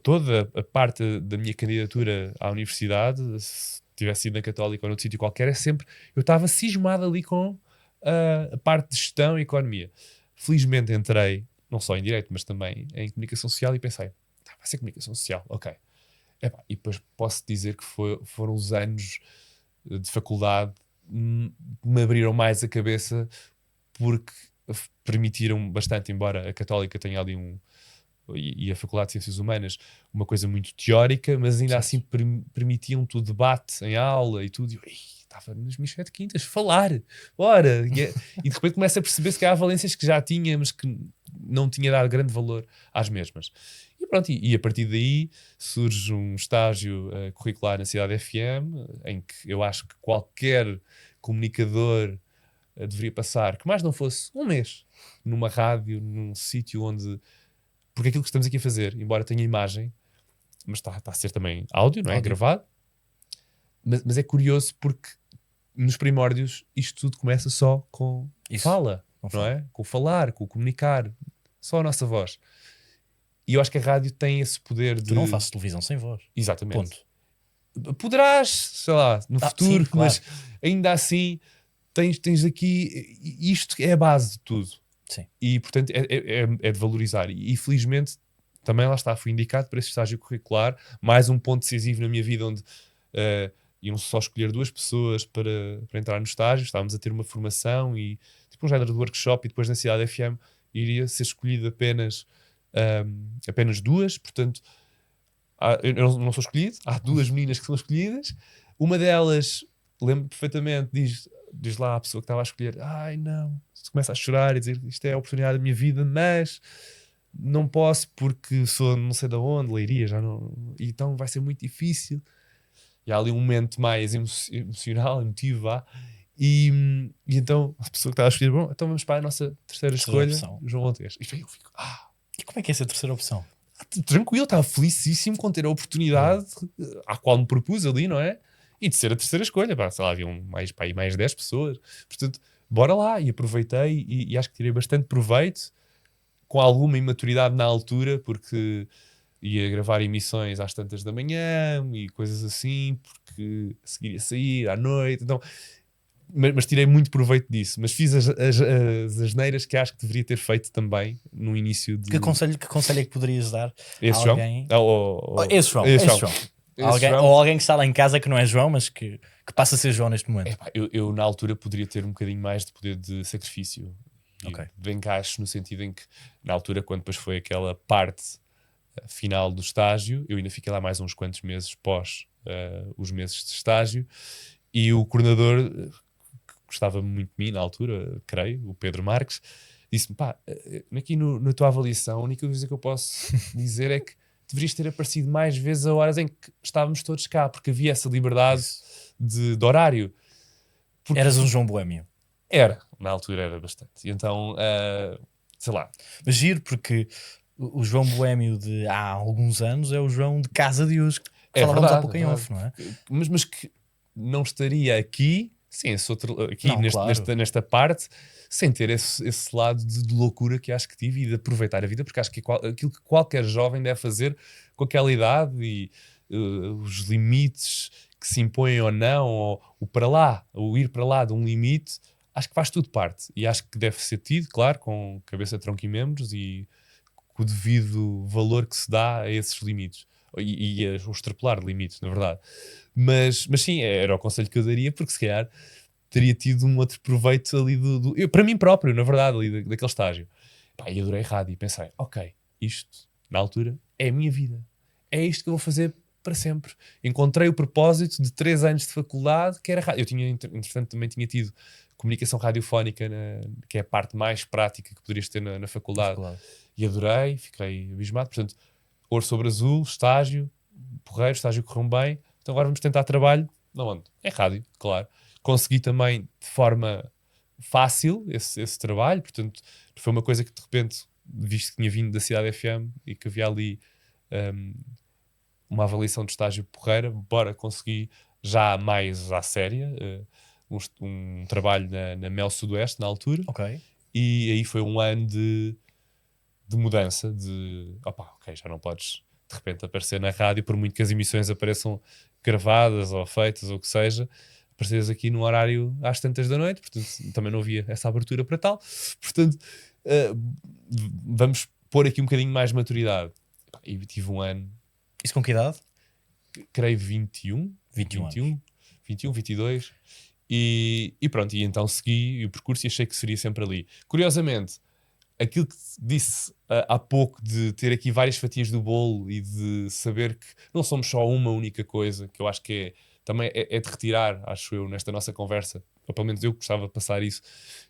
toda a parte da minha candidatura à universidade, se tivesse sido na Católica ou noutro sítio qualquer, é sempre, eu estava cismado ali com a parte de gestão e economia. Felizmente entrei, não só em Direito, mas também em Comunicação Social e pensei, vai ser Comunicação Social, ok. Epá, e depois posso dizer que foram os anos de faculdade que me abriram mais a cabeça porque permitiram bastante, embora a Católica tenha ali e a Faculdade de Ciências Humanas uma coisa muito teórica, mas ainda
Certo.
assim permitiam-te o debate em aula e tudo. E eu estava nas minhas 7 quintas, falar, bora! E de repente começa a perceber-se que há valências que já tinha, mas que não tinha dado grande valor às mesmas. E pronto, e a partir daí surge um estágio curricular na Cidade FM, em que eu acho que qualquer comunicador deveria passar, que mais não fosse um mês, numa rádio, num sítio onde... Porque aquilo que estamos aqui a fazer, embora tenha imagem, mas está a ser também áudio, não é?
Áudio.
Gravado. Mas é curioso porque nos primórdios isto tudo começa só com
Isso.
fala,
Com
não
fala.
é? Com o falar, com o comunicar. Só a nossa voz. E eu acho que a rádio tem esse poder de...
Tu não fazes televisão sem voz.
Exatamente.
Ponto.
Poderás, sei lá, no futuro,
sim, claro.
mas ainda assim tens aqui... Isto é a base de tudo.
Sim.
E, portanto, é de valorizar. E, felizmente, também lá está, fui indicado para esse estágio curricular. Mais um ponto decisivo na minha vida, onde iam só escolher 2 pessoas para entrar no estágio. Estávamos a ter uma formação e tipo um género de workshop, e depois na Cidade FM iria ser escolhido apenas 2. Portanto, eu não sou escolhido. Há 2 meninas que são escolhidas. Uma delas, lembro perfeitamente, diz lá a pessoa que estava a escolher: ai não, se começa a chorar e dizer isto é a oportunidade da minha vida, mas não posso porque sou não sei de onde, Leiria, já não, então vai ser muito difícil. E há ali um momento mais emocional, emotivo, vá. E então a pessoa que estava a escolher, bom, então vamos para a nossa terceira escolha,
opção.
João Montes. E eu fico,
E como é que é essa terceira opção?
tranquilo, estava felicíssimo com ter a oportunidade à qual me propus ali, não é? E de ser a terceira escolha, pá, sei lá, haviam mais 10 pessoas. Portanto, bora lá. E aproveitei e acho que tirei bastante proveito, com alguma imaturidade na altura, porque ia gravar emissões às tantas da manhã e coisas assim, porque a seguir ia sair à noite. Então, mas tirei muito proveito disso. Mas fiz as asneiras que acho que deveria ter feito também no início de...
Que conselho é que poderias dar a
Esse João?
alguém?
Esse
João.
João.
Ou alguém que está lá em casa que não é João, mas que passa a ser João neste momento.
Epá, eu na altura poderia ter um bocadinho mais de poder de sacrifício e de encaixe, no sentido em que na altura, quando depois foi aquela parte final do estágio, eu ainda fiquei lá mais uns quantos meses pós os meses de estágio, e o coordenador, que gostava muito de mim na altura, creio, o Pedro Marques, disse-me: pá, aqui na tua avaliação, a única coisa que eu posso dizer é que deverias ter aparecido mais vezes a horas em que estávamos todos cá, porque havia essa liberdade de horário. Porque
eras um João Boémio.
Na altura era bastante. E então, sei lá.
Mas giro, porque o João Boémio de há alguns anos é o João de casa de hoje, que falávamos há pouco em off, não é?
Mas que não estaria aqui, sim, aqui
Não, claro.
nesta parte, sem ter esse lado de loucura que acho que tive, e de aproveitar a vida, porque acho que aquilo que qualquer jovem deve fazer com aquela idade, e os limites que se impõem ou não, ou o ir para lá de um limite, acho que faz tudo parte. E acho que deve ser tido, claro, com cabeça, tronco e membros, e com o devido valor que se dá a esses limites. E o extrapolar de limites, na verdade. Mas sim, era o conselho que eu daria, porque se calhar teria tido um outro proveito ali eu, para mim próprio, na verdade, ali daquele estágio. Pá, e adorei rádio e pensei: ok, isto, na altura, é a minha vida. É isto que eu vou fazer para sempre. Encontrei o propósito de 3 anos de faculdade, que era rádio. Eu tinha, entretanto, também tinha tido comunicação radiofónica, que é a parte mais prática que poderias ter na faculdade. E adorei, fiquei abismado. Portanto, ouro sobre azul, estágio, porreiro, estágio correu bem. Então agora vamos tentar trabalho. Não onde? É rádio, claro. Consegui também de forma fácil esse trabalho, portanto Foi uma coisa que de repente, visto que tinha vindo da Cidade FM e que havia ali uma avaliação de estágio porreira, bora, consegui já mais à séria um trabalho na Mel Sudoeste na altura.
Ok.
E aí foi um ano de mudança, ok, já não podes de repente aparecer na rádio, por muito que as emissões apareçam gravadas ou feitas ou o que seja, apareceres aqui no horário às tantas da noite, portanto também não havia essa abertura para tal, portanto vamos pôr aqui um bocadinho mais de maturidade. E tive um ano,
Isso com que idade?
creio 21
21
22 e pronto, e então segui o percurso e achei que seria sempre ali. Curiosamente, aquilo que disse há pouco de ter aqui várias fatias do bolo e de saber que não somos só uma única coisa, que eu acho que também é de retirar, acho eu, nesta nossa conversa, ou pelo menos eu gostava de passar isso.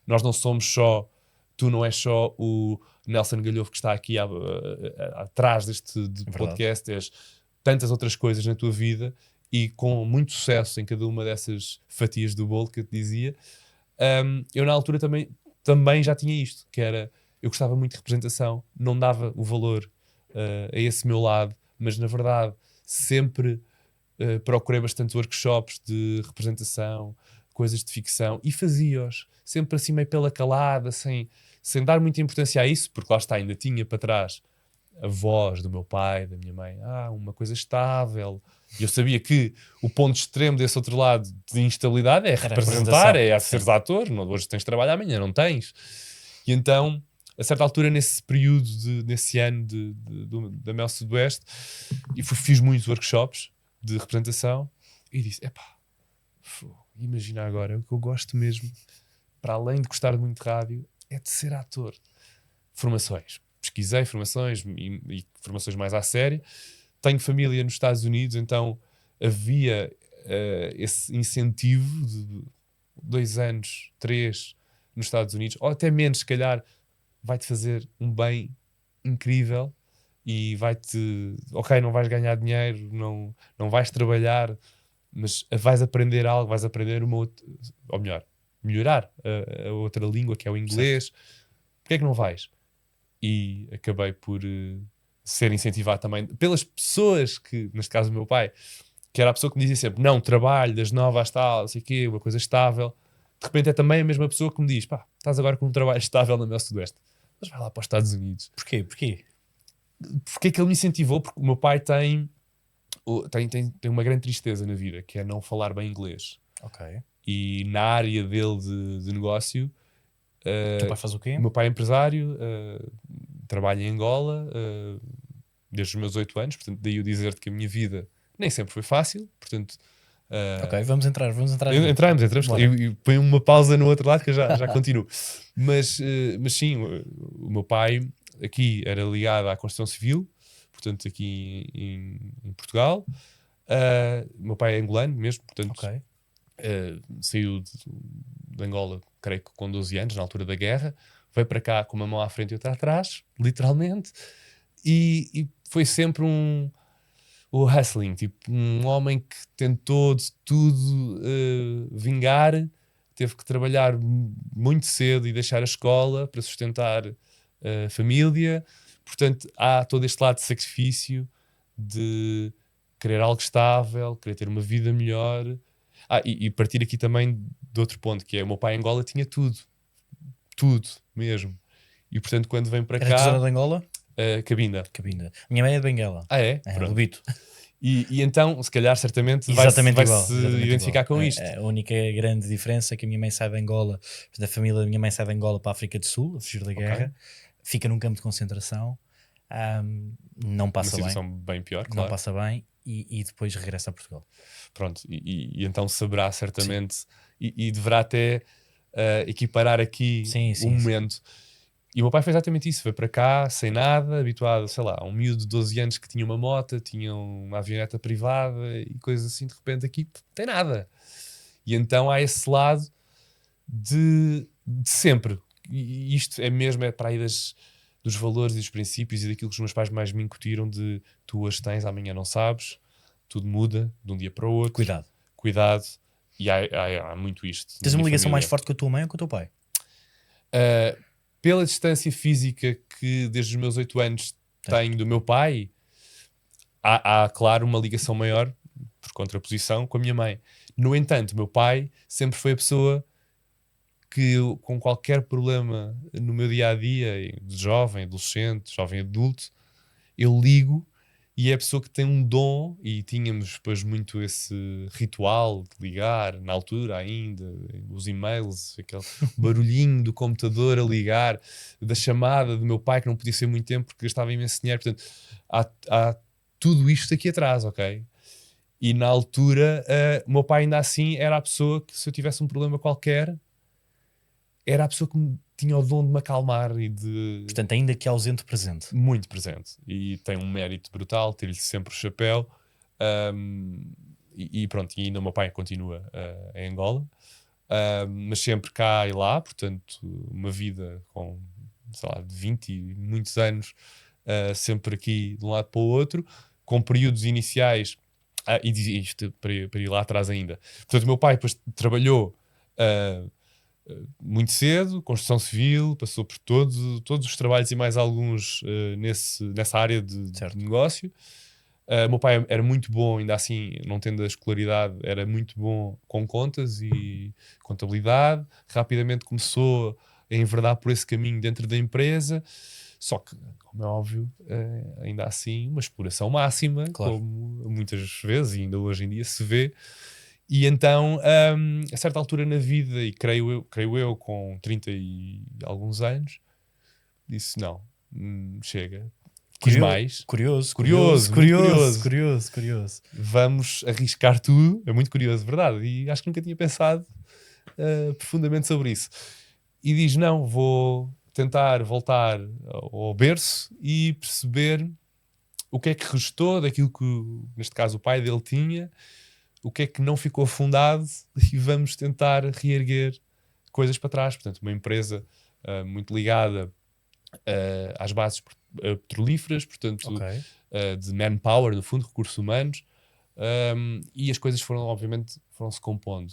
Nós não somos só, tu não és só o Nelson Galhovo que está aqui atrás deste podcast, és tantas outras coisas na tua vida e com muito sucesso em cada uma dessas fatias do bolo que eu te dizia. Eu na altura também já tinha isto, que era, eu gostava muito de representação, não dava o valor a esse meu lado, mas na verdade sempre procurei bastante workshops de representação, coisas de ficção, e fazia-os sempre assim meio pela calada, sem dar muita importância a isso, porque lá está, ainda tinha para trás a voz do meu pai, da minha mãe, uma coisa estável. E eu sabia que o ponto extremo desse outro lado de instabilidade é representar, é seres ator, não, hoje tens trabalho, amanhã não tens. E então, a certa altura, nesse período, nesse ano da Mel Sudoeste, e fiz muitos workshops de representação e disse, imagina agora, o que eu gosto mesmo, para além de gostar muito de rádio, é de ser ator. Formações. Pesquisei formações e formações mais à séria. Tenho família nos Estados Unidos, então havia esse incentivo de 2 anos, 3 nos Estados Unidos, ou até menos, se calhar, vai-te fazer um bem incrível e vai-te... Ok, não vais ganhar dinheiro, não vais trabalhar, mas vais aprender algo, vais aprender uma outra... Ou melhor, melhorar a outra língua, que é o inglês. Porquê é que não vais? E acabei por ser incentivado também pelas pessoas que, neste caso o meu pai, que era a pessoa que me dizia sempre, não, trabalho das 9 às tal, não sei o quê, uma coisa estável. De repente é também a mesma pessoa que me diz, estás agora com um trabalho estável na Mel Sudoeste, mas vai lá para os Estados Unidos.
Porquê?
Porque é que ele me incentivou? Porque o meu pai tem uma grande tristeza na vida, que é não falar bem inglês.
Ok.
E na área dele de negócio...
O teu pai faz o quê?
O meu pai é empresário, trabalha em Angola desde os meus 8 anos, portanto daí eu dizer-te que a minha vida nem sempre foi fácil, portanto...
ok, vamos entrar
Entramos. E põe uma pausa no outro lado que eu já continuo. Mas sim, o meu pai aqui era ligado à construção civil, portanto aqui em Portugal. O meu pai é angolano mesmo, portanto saiu de Angola, creio que com 12 anos, na altura da guerra, veio para cá com uma mão à frente e outra atrás, literalmente, e foi sempre o hustling, tipo, um homem que tentou de tudo vingar, teve que trabalhar muito cedo e deixar a escola para sustentar a família, portanto há todo este lado de sacrifício, de querer algo estável, querer ter uma vida melhor. E partir aqui também de outro ponto, que é o meu pai em Angola tinha tudo mesmo, e portanto quando vem para cá...
Era que zona de Angola?
Cabinda.
Minha mãe é de Benguela.
É?
Lubito.
E então, se calhar, certamente
exatamente
vai-se identificar com isto.
A única grande diferença é que a minha mãe sai de Angola, da família da minha mãe sai de Angola para a África do Sul, a fugir da guerra, fica num campo de concentração, não passa bem.
Uma situação bem pior, claro.
Não passa bem e depois regressa a Portugal.
Pronto, e então saberá certamente e deverá até equiparar aqui momento. E o meu pai fez exatamente isso, veio para cá sem nada, habituado, sei lá, a um miúdo de 12 anos que tinha uma moto, tinha uma avioneta privada e coisas assim, de repente aqui não tem nada. E então há esse lado de sempre, e isto é para aí dos valores e dos princípios e daquilo que os meus pais mais me incutiram de tu as tens, amanhã não sabes, tudo muda de um dia para o outro. Cuidado. E há muito isto.
Tens uma ligação mais forte com a tua mãe ou com o teu pai?
pela distância física que desde os meus 8 anos tenho do meu pai, há claro uma ligação maior por contraposição com a minha mãe. No entanto, o meu pai sempre foi a pessoa que com qualquer problema no meu dia-a-dia, de jovem, adolescente, jovem adulto, eu ligo, e é a pessoa que tem um dom, e tínhamos depois muito esse ritual de ligar, na altura ainda, os e-mails, aquele barulhinho do computador a ligar, da chamada do meu pai, que não podia ser muito tempo porque gastava imenso dinheiro. Portanto, há tudo isto aqui atrás, ok? E na altura, o meu pai ainda assim era a pessoa que, se eu tivesse um problema qualquer, era a pessoa que tinha o dom de me acalmar e de...
Portanto, ainda que ausente, presente.
Muito presente. E tem um mérito brutal, ter-lhe sempre o chapéu. E pronto, e ainda o meu pai continua em Angola. Mas sempre cá e lá, portanto, uma vida com, sei lá, de 20 e muitos anos, sempre aqui de um lado para o outro, com períodos iniciais, e isto para ir lá atrás ainda. Portanto, o meu pai depois trabalhou muito cedo, construção civil, passou por todos os trabalhos e mais alguns nessa área de negócio. Meu pai era muito bom, ainda assim, não tendo a escolaridade, era muito bom com contas e contabilidade. Rapidamente começou a enverdar por esse caminho dentro da empresa, só que, como é óbvio, ainda assim, uma exploração máxima,
Claro.
como muitas vezes, e ainda hoje em dia se vê. E então, a certa altura na vida, e creio eu com 30 e alguns anos, disse: não, chega, quis mais.
Curioso.
Vamos arriscar tudo. É muito curioso, verdade. E acho que nunca tinha pensado profundamente sobre isso. E diz: não, vou tentar voltar ao berço e perceber o que é que restou daquilo que, neste caso, o pai dele tinha, o que é que não ficou fundado, e vamos tentar reerguer coisas para trás. Portanto, uma empresa muito ligada às bases petrolíferas, portanto, de manpower, no fundo, recursos humanos, e as coisas foram-se compondo.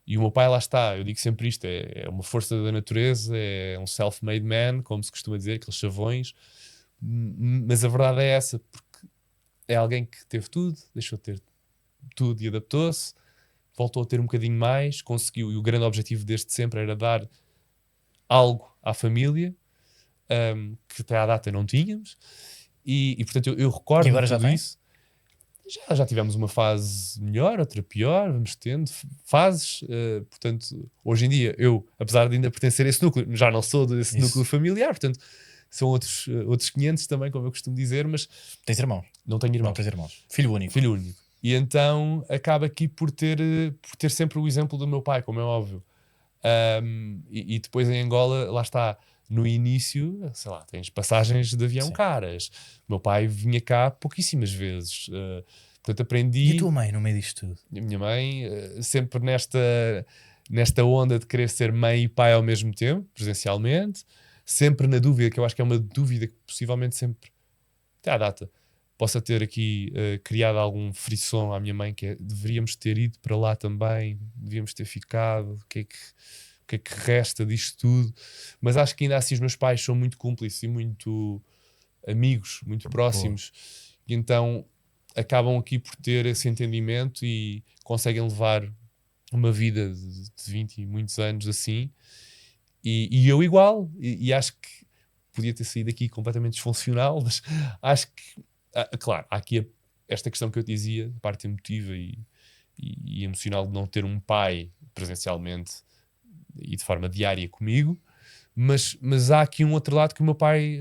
E o meu pai, lá está, eu digo sempre isto, é uma força da natureza, é um self-made man, como se costuma dizer, aqueles chavões, mas a verdade é essa, porque é alguém que teve tudo, deixou de ter tudo e adaptou-se, voltou a ter um bocadinho mais, conseguiu, e o grande objetivo desde sempre era dar algo à família, que até à data não tínhamos, e portanto eu recordo
agora
tudo isso. Já tivemos uma fase melhor, outra pior, vamos tendo fases, portanto, hoje em dia eu, apesar de ainda pertencer a esse núcleo, já não sou desse núcleo familiar, portanto, são outros 500 também, como eu costumo dizer, mas...
Tens irmãos?
Não tenho irmãos.
Não tens irmãos. Filho único.
Filho único. E então acaba aqui por ter sempre o exemplo do meu pai, como é óbvio. E depois em Angola, lá está, no início, sei lá, tens passagens de avião caras. O meu pai vinha cá pouquíssimas vezes. Portanto, aprendi...
E a tua mãe no meio disto tudo?
A minha mãe, sempre nesta onda de querer ser mãe e pai ao mesmo tempo, presencialmente, sempre na dúvida, que eu acho que é uma dúvida que possivelmente sempre, até à data, possa ter aqui criado algum frisson à minha mãe, que é: deveríamos ter ido para lá também, devíamos ter ficado, o que é que resta disto tudo? Mas acho que ainda assim os meus pais são muito cúmplices e muito amigos, muito próximos, e então acabam aqui por ter esse entendimento e conseguem levar uma vida de 20 e muitos anos assim, e eu igual, e acho que podia ter saído aqui completamente disfuncional, mas acho que, claro, há aqui esta questão que eu te dizia, a parte emotiva e emocional de não ter um pai presencialmente e de forma diária comigo, mas há aqui um outro lado que o meu pai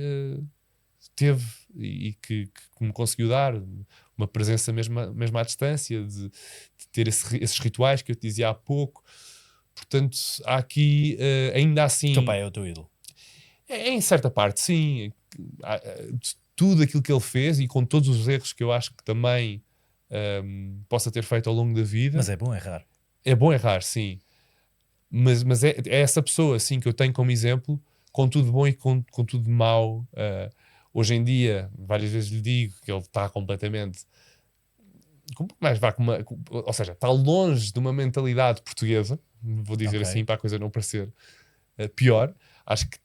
teve e que me conseguiu dar, uma presença mesmo à distância, de ter esses rituais que eu te dizia há pouco. Portanto, há aqui ainda assim...
O teu pai é o teu ídolo?
Em certa parte, sim. Tudo aquilo que ele fez, e com todos os erros que eu acho que também possa ter feito ao longo da vida.
Mas é bom errar.
É bom errar, sim. Mas é essa pessoa, assim, que eu tenho como exemplo, com tudo bom e com tudo mau. Hoje em dia, várias vezes lhe digo que ele está completamente... mais ou seja, está longe de uma mentalidade portuguesa, vou dizer assim, para a coisa não parecer pior, acho que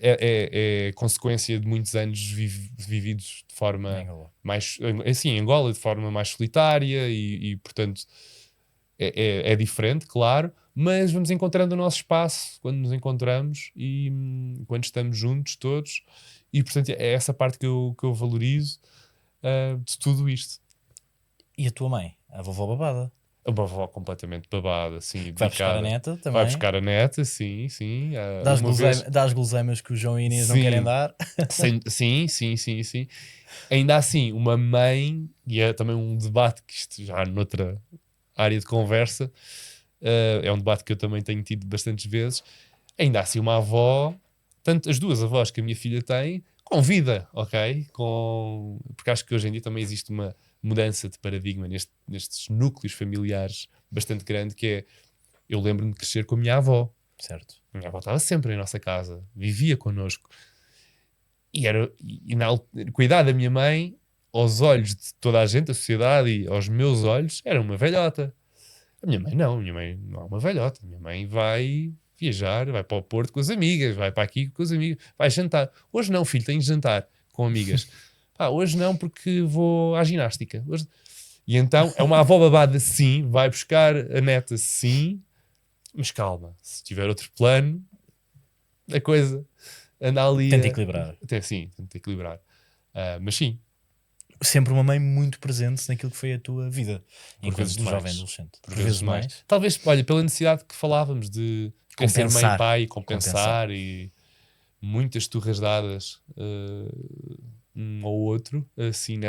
é consequência de muitos anos vividos de forma mais, assim, em Angola, de forma mais solitária e portanto, é diferente, claro, mas vamos encontrando o nosso espaço quando nos encontramos e quando estamos juntos todos, e portanto é essa parte que eu valorizo de tudo isto.
E a tua mãe? A vovó babada?
Uma avó completamente babada, assim,
Vai buscar a neta também.
Vai buscar a neta, sim.
Dás guloseimas que o João e Inês não
Sim.
querem dar.
Sim. Ainda assim, uma mãe, e é também um debate que isto já noutra área de conversa, é um debate que eu também tenho tido bastantes vezes. Ainda assim, uma avó, tanto as duas avós que a minha filha tem, com vida, ok? Porque acho que hoje em dia também existe uma mudança de paradigma nestes núcleos familiares bastante grande, que é, eu lembro-me de crescer com a minha avó.
Certo.
A minha avó estava sempre em nossa casa, vivia connosco. Cuidar da minha mãe, aos olhos de toda a gente, da sociedade, e aos meus olhos, era uma velhota. A minha mãe não é uma velhota. A minha mãe vai viajar, vai para o Porto com as amigas, vai para aqui com as amigas, vai jantar. Hoje não, filho, tenho de jantar com amigas. Hoje não, porque vou à ginástica. E então, é uma avó babada, sim, vai buscar a neta, sim, mas calma, se tiver outro plano, a coisa anda ali.
Tenta equilibrar.
Tenta equilibrar. Mas sim.
Sempre uma mãe muito presente naquilo que foi a tua vida, enquanto
vezes
jovem
mais.
adolescente.
Por vezes mais. Talvez, olha, pela necessidade que falávamos de ser mãe e pai, compensar e muitas turras dadas um ao outro, assim,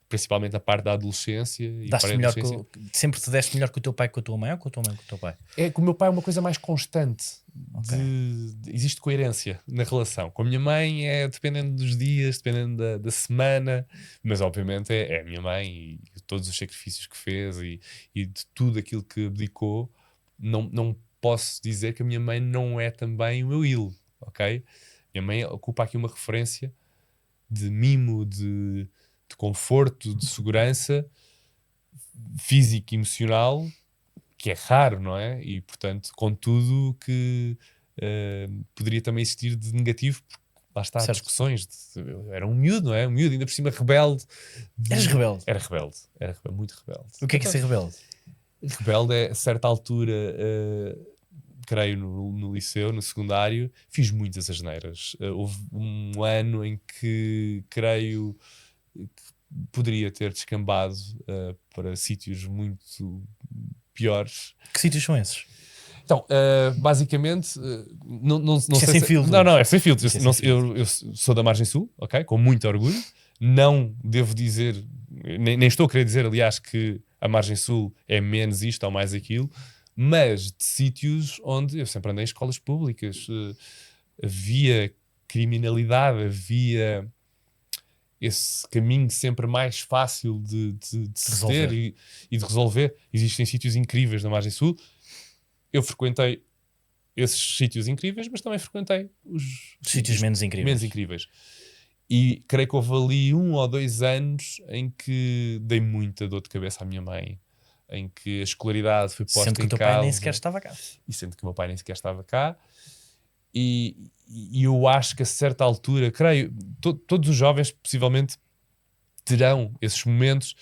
principalmente na parte da adolescência.
Sempre te deste melhor que o teu pai com a tua mãe ou com a tua mãe com o teu pai?
É que o meu pai é uma coisa mais constante. Existe coerência na relação. Com a minha mãe é dependendo dos dias, dependendo da semana, mas obviamente é a minha mãe e todos os sacrifícios que fez e de tudo aquilo que abdicou. Não posso dizer que a minha mãe não é também o meu ídolo, ok? Minha mãe ocupa aqui uma referência de mimo, de conforto, de segurança físico e emocional, que é raro, não é? E, portanto, com tudo que poderia também existir de negativo, porque lá está,
certo.
Discussões. Eu era um miúdo, não é? Um miúdo, ainda por cima rebelde.
Eras rebelde?
Era rebelde, muito rebelde.
O que é ser rebelde?
Rebelde é, a certa altura, creio, no liceu, no secundário, fiz muitas asneiras. Houve um ano em que, creio, que poderia ter descambado para sítios muito piores.
Que sítios são esses?
Então, basicamente, não sei
sem filtros.
Não, é sem filtros. Eu sou da Margem Sul, ok? Com muito orgulho. Não devo dizer, nem estou a querer dizer, aliás, que a Margem Sul é menos isto ou mais aquilo, mas de sítios onde eu sempre andei em escolas públicas. Havia criminalidade, havia esse caminho sempre mais fácil de se ter e de resolver. Existem sítios incríveis na Margem Sul. Eu frequentei esses sítios incríveis, mas também frequentei os
sítios menos incríveis.
E creio que houve ali 1 ou 2 anos em que dei muita dor de cabeça à minha mãe, em que a escolaridade foi posta em causa.
Sendo que o teu pai nem sequer estava cá.
E sendo que o meu pai nem sequer estava cá. E eu acho que a certa altura, creio, todos os jovens possivelmente terão esses momentos,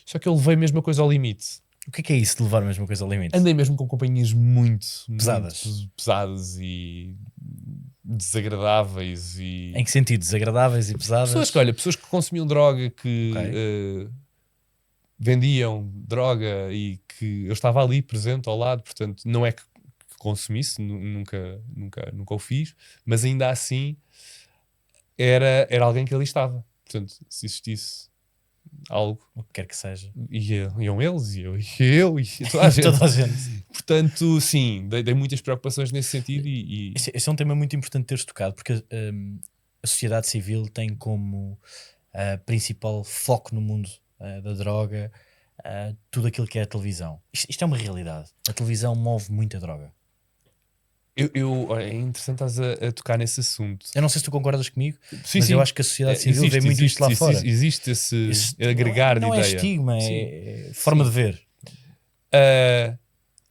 só que eu levei mesmo a coisa ao limite.
O que é isso de levar a mesma coisa ao limite?
Andei mesmo com companhias muito
pesadas
e desagradáveis.
Em que sentido? Desagradáveis e pesadas?
Pessoas que consumiam droga, que vendiam droga e que eu estava ali presente ao lado, portanto não é que consumisse, nunca o fiz, mas ainda assim era alguém que ali estava. Portanto, se existisse algo,
o que quer que seja,
iam eles e eu e toda a gente.
Toda a gente.
Portanto, sim, dei muitas preocupações nesse sentido.
Esse é um tema muito importante teres tocado, porque a sociedade civil tem como principal foco no mundo da droga tudo aquilo que é a televisão. Isto é uma realidade. A televisão move muita droga.
É interessante estás a tocar nesse assunto.
Eu não sei se tu concordas comigo,
sim,
mas
sim.
Eu acho que a sociedade civil vê muito isto lá fora.
Existe esse agregar de ideia.
Não é estigma, é forma de ver.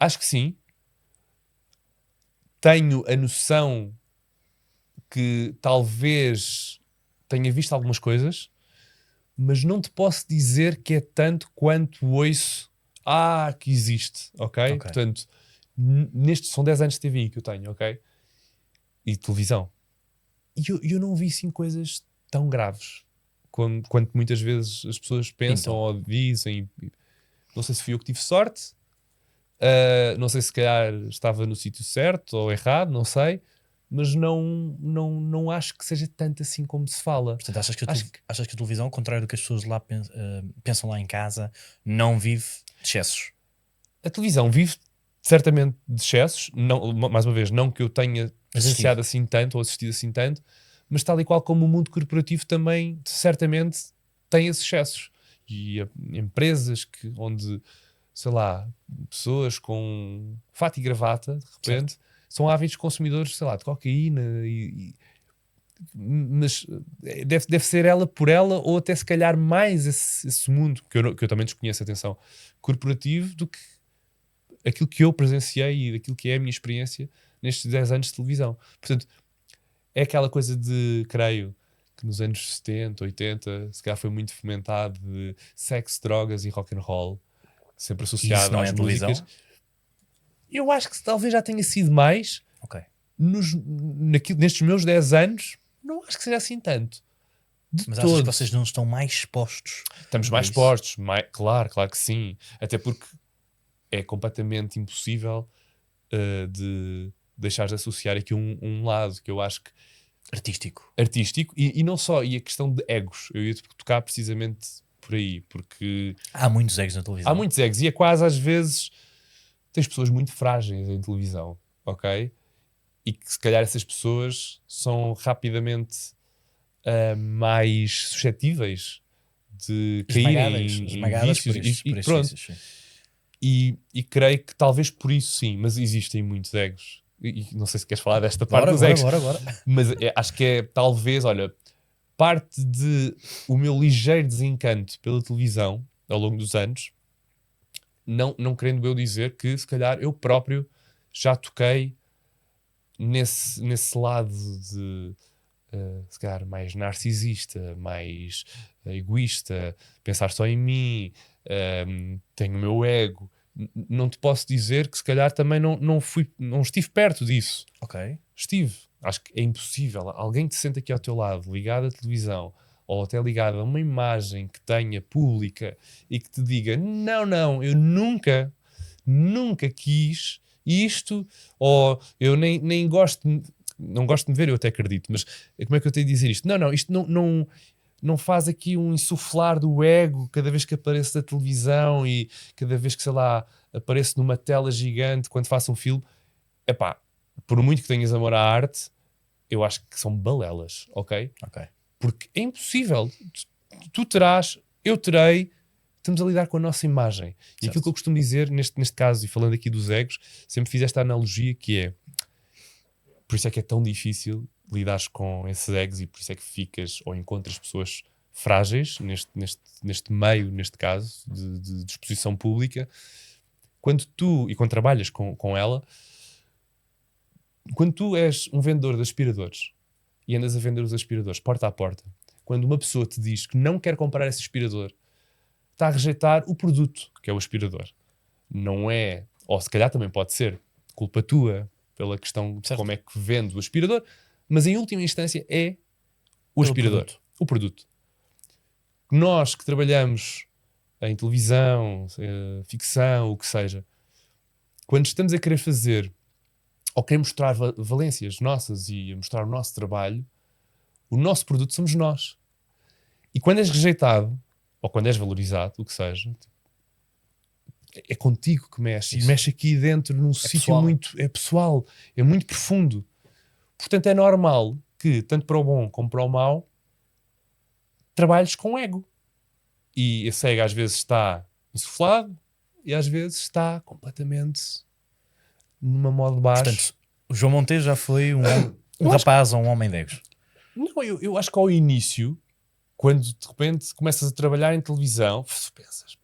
Acho que sim. Tenho a noção que talvez tenha visto algumas coisas, mas não te posso dizer que é tanto quanto ouço que existe, ok? Portanto, nestes são 10 anos de TVI que eu tenho, ok? E televisão. E eu não vi assim coisas tão graves quanto muitas vezes as pessoas pensam ou dizem. Não sei se fui eu que tive sorte, não sei se calhar estava no sítio certo ou errado, não sei, mas não acho que seja tanto assim como se fala.
Portanto, achas que a televisão, ao contrário do que as pessoas lá pensam lá em casa, não vive de excessos?
A televisão vive certamente de excessos, não, mais uma vez, não que eu tenha presenciado assim tanto ou assistido assim tanto, mas tal e qual como o mundo corporativo também certamente tem esses excessos. E empresas onde, sei lá, pessoas com fato e gravata, de repente, são ávidos consumidores, sei lá, de cocaína mas deve ser ela por ela, ou até se calhar mais esse mundo, que eu também desconheço, atenção, corporativo, do que aquilo que eu presenciei e daquilo que é a minha experiência nestes 10 anos de televisão. Portanto, é aquela coisa de, creio, que nos anos 70, 80, se calhar foi muito fomentado de sexo, drogas e rock and roll, sempre associado às músicas. Eu acho que talvez já tenha sido mais. Nestes meus 10 anos, não acho que seja assim tanto.
Mas achas que vocês não estão mais expostos?
Estamos mais expostos, claro que sim. Até porque é completamente impossível de deixares de associar aqui um lado que eu acho que
artístico
e não só, e a questão de egos. Eu ia tocar precisamente por aí, porque
há muitos egos na televisão.
Há muitos egos e é quase às vezes tens pessoas muito frágeis em televisão, ok? E que se calhar essas pessoas são rapidamente mais suscetíveis de caírem em vícios e pronto. E creio que talvez por isso sim, mas existem muitos egos. E não sei se queres falar desta parte dos egos.
Bora.
Mas acho que é talvez, olha, parte de o meu ligeiro desencanto pela televisão ao longo dos anos, não querendo eu dizer que se calhar eu próprio já toquei nesse lado de se calhar mais narcisista, mais egoísta, pensar só em mim, tenho o meu ego. Não te posso dizer que se calhar também não estive perto disso. Estive. Acho que é impossível. Alguém que se senta aqui ao teu lado, ligado à televisão, ou até ligado a uma imagem que tenha pública e que te diga, não, eu nunca quis isto, ou eu nem gosto, não gosto de me ver, eu até acredito, mas como é que eu tenho de dizer isto? Não, isto não faz aqui um insuflar do ego cada vez que apareço na televisão e cada vez que, sei lá, apareço numa tela gigante quando faço um filme. Epá, por muito que tenhas amor à arte, eu acho que são balelas, ok? Porque é impossível. Tu terás, eu terei, estamos a lidar com a nossa imagem. E aquilo que eu costumo dizer, neste caso, e falando aqui dos egos, sempre fiz esta analogia que é, por isso é que é tão difícil lidares com esses egos e por isso é que ficas ou encontras pessoas frágeis neste meio, neste caso, de exposição pública. Quando trabalhas com ela, quando tu és um vendedor de aspiradores e andas a vender os aspiradores porta a porta, quando uma pessoa te diz que não quer comprar esse aspirador, está a rejeitar o produto que é o aspirador. Não é, ou se calhar também pode ser, culpa tua pela questão de como é que vende o aspirador, mas em última instância é o aspirador, o produto. Nós que trabalhamos em televisão, ficção, o que seja, quando estamos a querer fazer ou querer mostrar valências nossas e a mostrar o nosso trabalho, o nosso produto somos nós. E quando és rejeitado, ou quando és valorizado, o que seja, é contigo que mexe. Mexe aqui dentro num sítio muito... É pessoal, é muito profundo. Portanto, é normal que, tanto para o bom como para o mau, trabalhes com ego. E esse ego às vezes está insuflado e às vezes está completamente numa modo baixo.
Portanto, o João Monteiro já foi um rapaz ou um homem de egos?
Não, eu acho que ao início, quando de repente começas a trabalhar em televisão, pensas,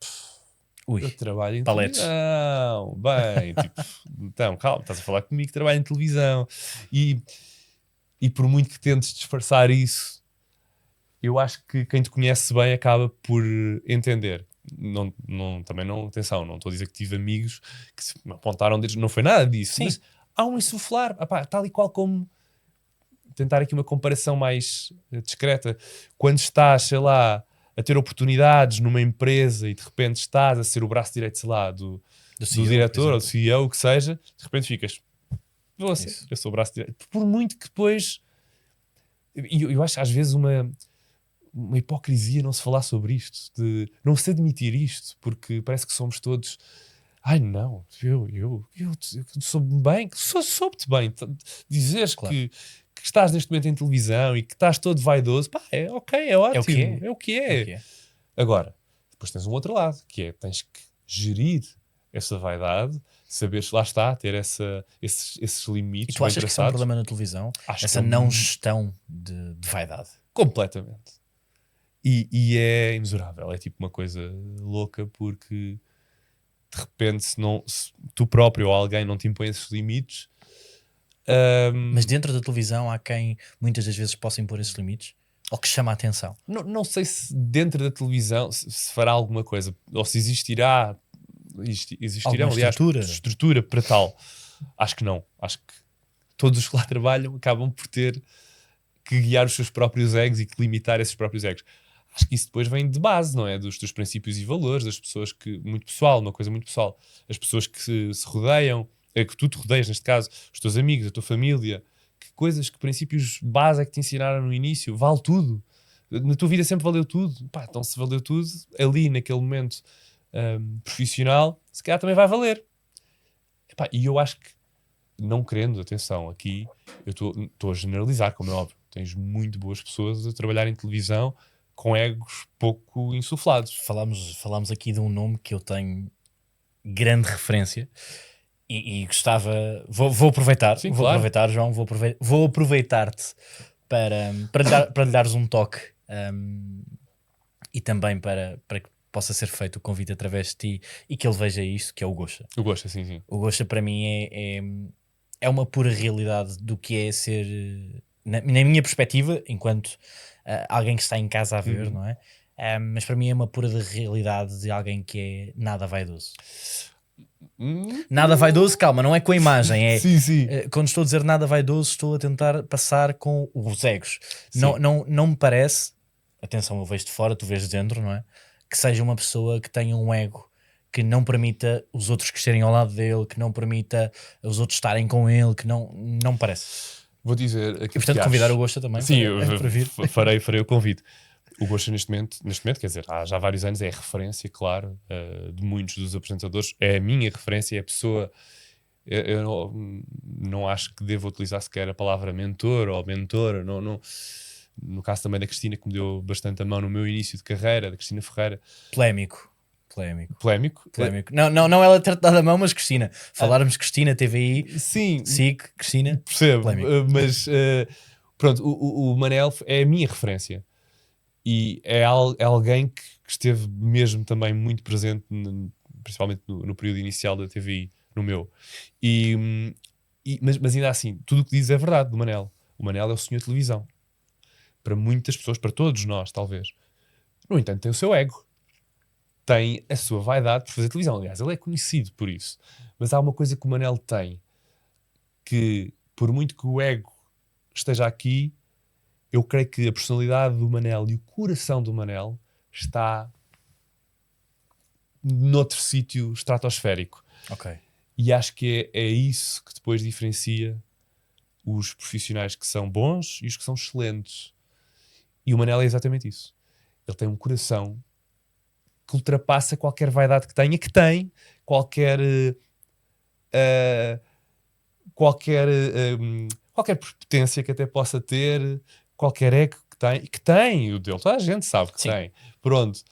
eu trabalho em televisão. Bem, tipo, então, calma, estás a falar comigo que trabalho em televisão. E E por muito que tentes disfarçar isso, eu acho que quem te conhece bem acaba por entender. Também não, atenção, não estou a dizer que tive amigos que se me apontaram deles, não foi nada disso,
Sim.
mas há um insuflar, tal e qual como tentar aqui uma comparação mais discreta, quando estás, sei lá, a ter oportunidades numa empresa e de repente estás a ser o braço direito, sei lá, do
CEO,
diretor ou do
por exemplo.
CEO, o que seja, de repente ficas,
Isso.
eu sou o braço direito, por muito que depois, eu acho às vezes uma hipocrisia não se falar sobre isto, de não se admitir isto, porque parece que somos todos. Ai não, eu soube-me bem, soube-te bem. Dizeres
Claro.
que estás neste momento em televisão e que estás todo vaidoso, pá, é ok, é ótimo,
É o que é.
é o que
É o
é.
que é.
Agora, depois tens um outro lado, que é, tens que gerir essa vaidade, saberes, lá está, ter esses
E
limites
tu
bem
achas que isso é um
traçados.
problema na televisão?
Acho que
Essa
é
não gestão de vaidade.
completamente. E é imesurável, é tipo uma coisa louca porque de repente se tu próprio ou alguém não te impõe esses limites,
Mas dentro da televisão há quem muitas das vezes possa impor esses limites? Ou que chama a atenção?
não sei se dentro da televisão se fará alguma coisa ou se existirão,
Alguma
aliás,
estrutura?
estrutura para tal. Acho que não. Acho que todos os que lá trabalham acabam por ter que guiar os seus próprios egos e que limitar esses próprios egos. Acho que isso depois vem de base, não é? Dos teus princípios e valores, das pessoas que, muito pessoal, uma coisa muito pessoal, as pessoas que se rodeiam, que tu te rodeias, neste caso, os teus amigos, a tua família, que coisas, que princípios base é que te ensinaram no início, vale tudo. Na tua vida sempre valeu tudo. Pá, então se valeu tudo, ali naquele momento profissional, se calhar também vai valer. Epá, e eu acho que, não querendo, atenção, aqui eu estou a generalizar, como é óbvio. Tens muito boas pessoas a trabalhar em televisão com egos pouco insuflados.
Falámos aqui de um nome que eu tenho grande referência e gostava. Vou aproveitar,
Sim, claro.
João. Vou aproveitar-te para lhe dares um toque e também para que possa ser feito o convite através de ti e que ele veja isto, que é o Gosha.
Eu gosto, assim, sim.
O Gosha para mim é uma pura realidade do que é ser, na minha perspectiva, enquanto alguém que está em casa a ver, não é? Mas para mim é uma pura realidade de alguém que é nada vaidoso. Nada vaidoso, calma, não é com a imagem, é
Sim, sim.
quando estou a dizer nada vaidoso, estou a tentar passar com os egos.
Sim.
Não me parece, atenção, eu vejo de fora, tu vês de dentro, não é? Que seja uma pessoa que tenha um ego que não permita os outros crescerem ao lado dele, que não permita os outros estarem com ele, que não me parece.
Vou dizer aquilo
E portanto
que
convidar
acho.
o Gosha também
Sim,
para vir.
farei o convite. O Gosha neste momento, quer dizer, há já vários anos, é a referência, claro, de muitos dos apresentadores. É a minha referência, é a pessoa. Eu não acho que devo utilizar sequer a palavra mentor ou mentora. Não, no caso também da Cristina, que me deu bastante a mão no meu início de carreira, da Cristina Ferreira.
Polémico.
Polémico.
Não ela ter dado a mão, mas Cristina. Falarmos Cristina, TVI,
Sim,
SIC, Cristina.
percebo.
Polémico.
Mas pronto, o Manel é a minha referência. E é alguém que esteve mesmo também muito presente, principalmente no período inicial da TVI, no meu. Mas ainda assim, tudo o que diz é verdade do Manel. O Manel é o senhor televisão. Para muitas pessoas, para todos nós, talvez. No entanto, tem o seu ego. Tem a sua vaidade por fazer televisão. Aliás, ele é conhecido por isso. Mas há uma coisa que o Manel tem, que por muito que o ego esteja aqui, eu creio que a personalidade do Manel e o coração do Manel está noutro sítio estratosférico.
Ok.
E acho que é isso que depois diferencia os profissionais que são bons e os que são excelentes. E o Manel é exatamente isso. Ele tem um coração que ultrapassa qualquer vaidade que tenha, qualquer prepotência que até possa ter, qualquer ego que tem, o dele, toda a gente sabe que
Sim.
tem. Pronto.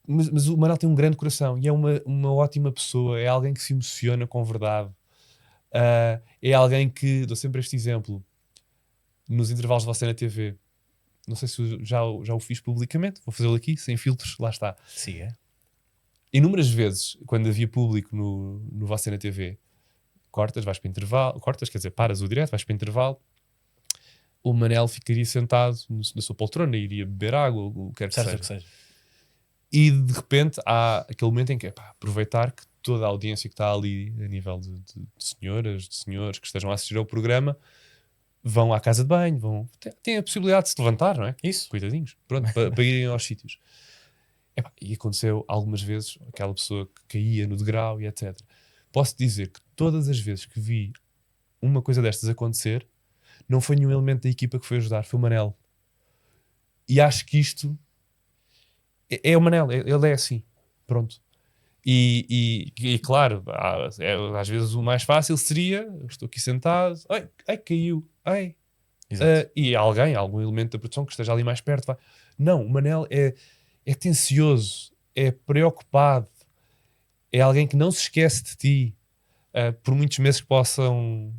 Mas o Manel tem um grande coração e é uma ótima pessoa, é alguém que se emociona com verdade. É alguém que, dou sempre este exemplo, nos intervalos de você na TV, não sei se já o fiz publicamente, vou fazê-lo aqui, sem filtros, lá está.
Siga.
Inúmeras vezes, quando havia público no Você na TV, cortas, vais para intervalo, quer dizer, paras o direto, vais para intervalo, o Manel ficaria sentado na sua poltrona, iria beber água, o que quer que
Certo
seja.
que seja.
E de repente há aquele momento em que é pá, aproveitar que toda a audiência que está ali, a nível de senhoras, de senhores que estejam a assistir ao programa, vão à casa de banho, têm a possibilidade de se levantar, não é?
Isso.
Coitadinhos, pronto, para irem aos sítios. Epá, e aconteceu algumas vezes aquela pessoa que caía no degrau e etc. Posso dizer que todas as vezes que vi uma coisa destas acontecer, não foi nenhum elemento da equipa que foi ajudar, foi o Manel. E acho que isto é o Manel, ele é assim, pronto. E claro, às vezes o mais fácil seria, estou aqui sentado, ai caiu, ai. E algum elemento da produção que esteja ali mais perto vai. Não, o Manel é tencioso, é preocupado, é alguém que não se esquece de ti, por muitos meses que possam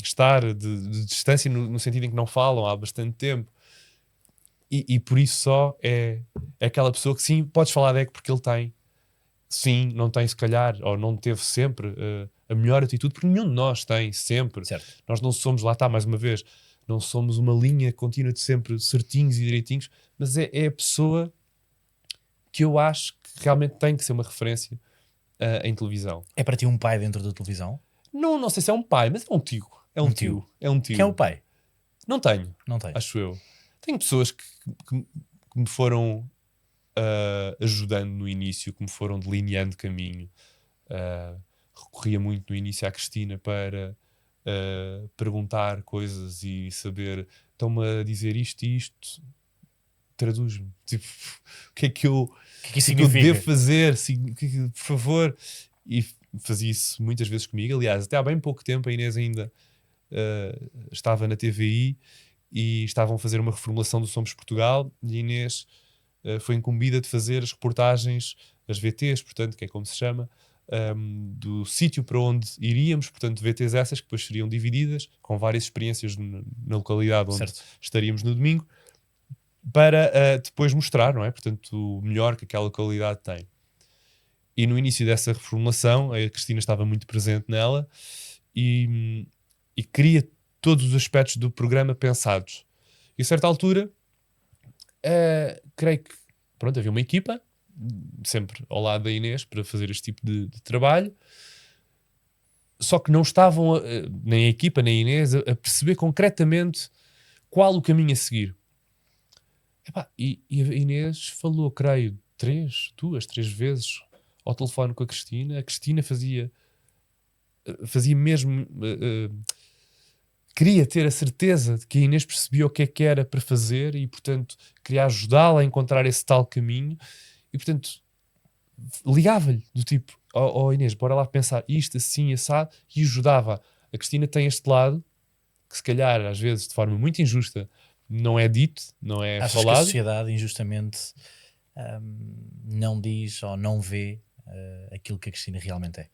estar de distância, no sentido em que não falam há bastante tempo. E por isso só é aquela pessoa que sim, podes falar de ego porque ele tem. Sim, não tem se calhar, ou não teve sempre a melhor atitude, porque nenhum de nós tem sempre.
Certo.
Nós não somos, lá está mais uma vez, não somos uma linha contínua de sempre certinhos e direitinhos, mas é a pessoa que eu acho que realmente tem que ser uma referência em televisão.
É para ti um pai dentro da televisão?
Não sei se é um pai, mas é um tio. É um tio. É um tio.
Quem é o pai?
Não tenho.
Não tenho.
Acho eu. Tenho pessoas que me foram ajudando no início, que me foram delineando caminho. Recorria muito no início à Cristina para perguntar coisas e saber, estão-me a dizer isto e isto, traduz-me. Tipo, o que é que eu devo fazer? Por favor. E fazia isso muitas vezes comigo. Aliás, até há bem pouco tempo a Inês ainda estava na TVI e estavam a fazer uma reformulação do Somos Portugal e a Inês foi incumbida de fazer as reportagens, as VTs, portanto, que é como se chama, do sítio para onde iríamos, portanto, VTs essas que depois seriam divididas com várias experiências na localidade onde estaríamos no domingo, para depois mostrar, não é? Portanto, o melhor que aquela localidade tem. E no início dessa reformulação, a Cristina estava muito presente nela e queria todos os aspectos do programa pensados. E a certa altura, creio que pronto, havia uma equipa sempre ao lado da Inês para fazer este tipo de trabalho, só que não estavam nem a equipa nem a Inês a perceber concretamente qual o caminho a seguir. E a Inês falou, creio, duas, três vezes ao telefone com a Cristina. A Cristina fazia mesmo queria ter a certeza de que a Inês percebia o que era para fazer e, portanto, queria ajudá-la a encontrar esse tal caminho e, portanto, ligava-lhe do tipo, Inês, bora lá pensar isto, assim, assado, e ajudava. A Cristina tem este lado que, se calhar, às vezes, de forma muito injusta, não é dito, não é
Achas
falado.
Que a sociedade, injustamente, não diz ou não vê aquilo que a Cristina realmente é?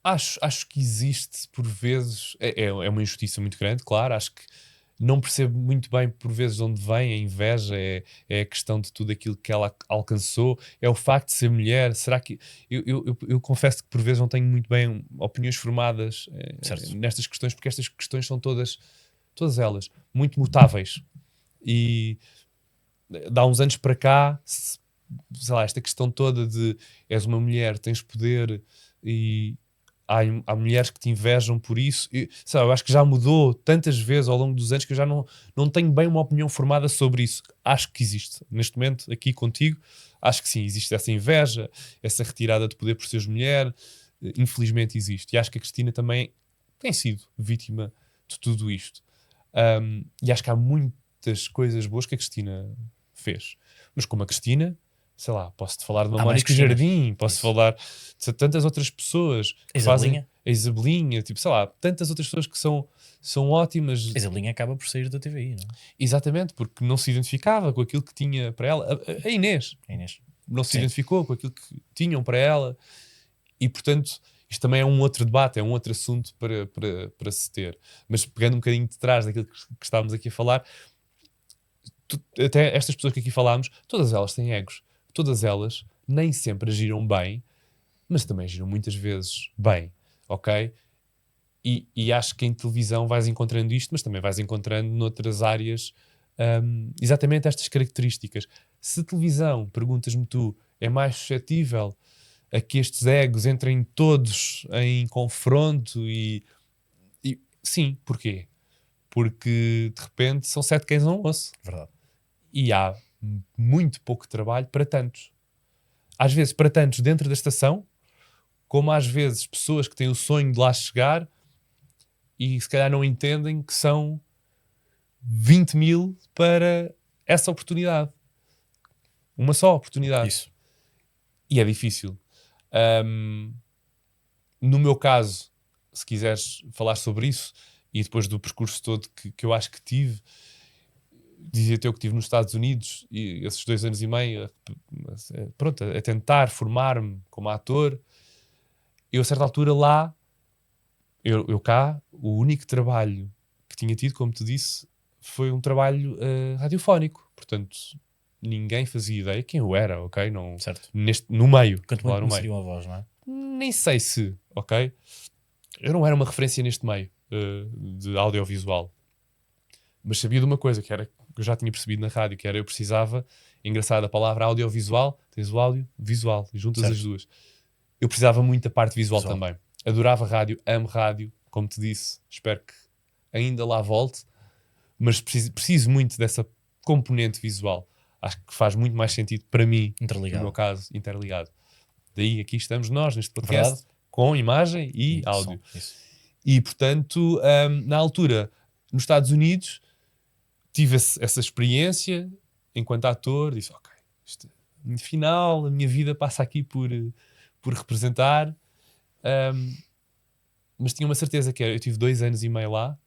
Acho que existe, por vezes, é uma injustiça muito grande, claro. Acho que não percebo muito bem, por vezes, de onde vem a inveja, é a questão de tudo aquilo que ela alcançou, é o facto de ser mulher. Será que. Eu confesso que, por vezes, não tenho muito bem opiniões formadas nestas questões, porque estas questões são todas elas muito mutáveis. E de há uns anos para cá, sei lá, esta questão toda de és uma mulher, tens poder e. Há mulheres que te invejam por isso. Eu acho que já mudou tantas vezes ao longo dos anos que eu já não tenho bem uma opinião formada sobre isso. Acho que existe. Neste momento, aqui contigo, acho que sim, existe essa inveja, essa retirada de poder por seres mulher. Infelizmente existe. E acho que a Cristina também tem sido vítima de tudo isto. E acho que há muitas coisas boas que a Cristina fez. Mas como a Cristina... sei lá, posso-te falar de uma Mónica Jardim, posso falar de tantas outras pessoas que fazem a Isabelinha, tipo, sei lá, tantas outras pessoas que são ótimas.
A Isabelinha acaba por sair da TVI, não é?
Exatamente, porque não se identificava com aquilo que tinha para ela. A Inês não se identificou com aquilo que tinham para ela e, portanto, isto também é um outro debate, é um outro assunto para se ter. Mas pegando um bocadinho de trás daquilo que estávamos aqui a falar, até estas pessoas que aqui falámos, todas elas têm egos. Todas elas nem sempre agiram bem, mas também agiram muitas vezes bem, ok? E acho que em televisão vais encontrando isto, mas também vais encontrando noutras áreas exatamente estas características. Se a televisão, perguntas-me tu, é mais suscetível a que estes egos entrem todos em confronto e sim, porquê? Porque de repente são 7 cães a um osso.
Verdade.
E há muito pouco trabalho para tantos. Às vezes para tantos dentro da estação, como às vezes pessoas que têm o sonho de lá chegar e se calhar não entendem que são 20 mil para essa oportunidade. Uma só oportunidade.
Isso.
E é difícil. No meu caso, se quiseres falar sobre isso, e depois do percurso todo que eu acho que tive, dizia-te eu que estive nos Estados Unidos e esses 2 anos e meio pronto, a tentar formar-me como ator. Eu a certa altura lá, eu cá, o único trabalho que tinha tido, como te disse, foi um trabalho radiofónico. Portanto, ninguém fazia ideia quem eu era, ok? Não,
Certo.
no meio.
Quanto
lá
muito
no
conheceriam
meio.
a voz, não é?
Nem sei se, ok? Eu não era uma referência neste meio de audiovisual. Mas sabia de uma coisa, que era que eu já tinha percebido na rádio, que era eu precisava, engraçado, a palavra audiovisual, tens o áudio, visual, e juntas
Certo.
as duas. Eu precisava muito da parte visual
Visual.
também. Adorava rádio, amo rádio, como te disse, espero que ainda lá volte, mas preciso muito dessa componente visual. Acho que faz muito mais sentido para mim,
Interligado.
no meu caso, interligado. Daí aqui estamos nós, neste podcast,
Verdade.
com imagem e áudio.
Som. Isso.
E, portanto, na altura, nos Estados Unidos, tive essa experiência enquanto ator. Disse, ok, no final, a minha vida passa aqui por representar. Mas tinha uma certeza que eu tive 2 anos e meio lá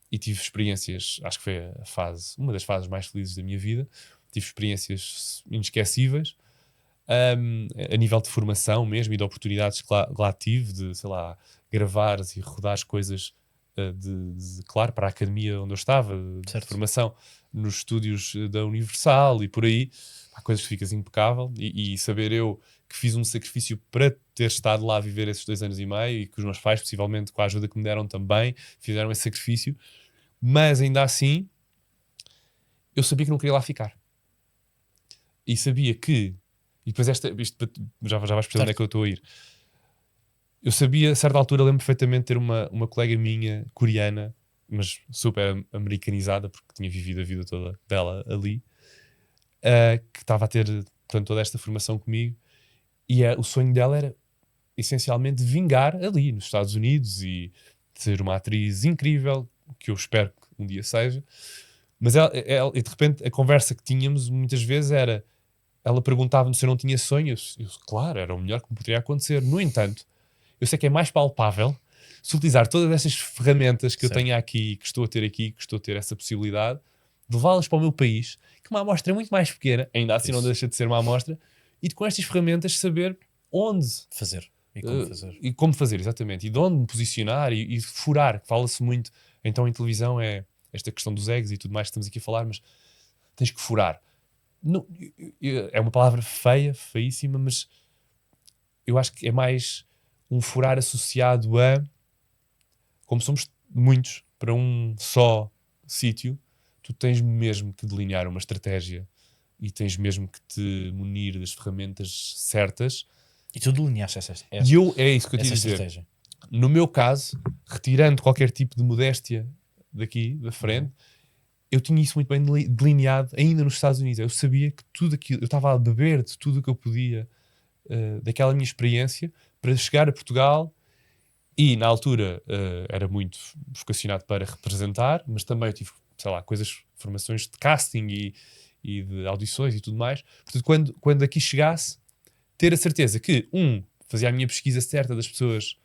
e tive experiências, acho que foi uma das fases mais felizes da minha vida. Tive experiências inesquecíveis. A nível de formação mesmo e de oportunidades que lá tive de, sei lá, gravar e rodar as coisas claro, para a academia onde eu estava, de formação, nos estúdios da Universal e por aí, há coisas que ficas impecável e saber eu que fiz um sacrifício para ter estado lá a viver esses 2 anos e meio e que os meus pais, possivelmente com a ajuda que me deram também, fizeram esse sacrifício, mas ainda assim eu sabia que não queria lá ficar. E sabia que, e depois isto já vais perceber onde é que eu estou a ir. Eu sabia, a certa altura, lembro perfeitamente de ter uma colega minha, coreana, mas super americanizada, porque tinha vivido a vida toda dela ali, que estava a ter, portanto, toda esta formação comigo, e o sonho dela era, essencialmente, vingar ali, nos Estados Unidos, e ser uma atriz incrível, que eu espero que um dia seja. Mas e de repente, a conversa que tínhamos, muitas vezes, era, ela perguntava-me se eu não tinha sonhos. Eu, claro, era o melhor que me poderia acontecer. No entanto, eu sei que é mais palpável se utilizar todas essas ferramentas que eu tenho aqui, que estou a ter aqui, que estou a ter essa possibilidade, de levá-las para o meu país, que uma amostra muito mais pequena, ainda assim não deixa de ser uma amostra, e com estas ferramentas saber onde
fazer e como fazer.
E como fazer, exatamente. E de onde me posicionar e furar. Fala-se muito, então em televisão é esta questão dos egos e tudo mais que estamos aqui a falar, mas tens que furar. Não, é uma palavra feia, feíssima, mas eu acho que é mais um furar associado a, como somos muitos para um só sítio, tu tens mesmo que delinear uma estratégia e tens mesmo que te munir das ferramentas certas.
E tu delineaste essa
E é isso que eu te ia dizer.
estratégia.
No meu caso, retirando qualquer tipo de modéstia daqui, da frente, eu tinha isso muito bem delineado ainda nos Estados Unidos. Eu sabia que tudo aquilo, eu estava a beber de tudo o que eu podia daquela minha experiência para chegar a Portugal e na altura era muito vocacionado para representar, mas também eu tive, sei lá, formações de casting e de audições e tudo mais. Portanto, quando aqui chegasse, ter a certeza que, fazia a minha pesquisa certa das pessoas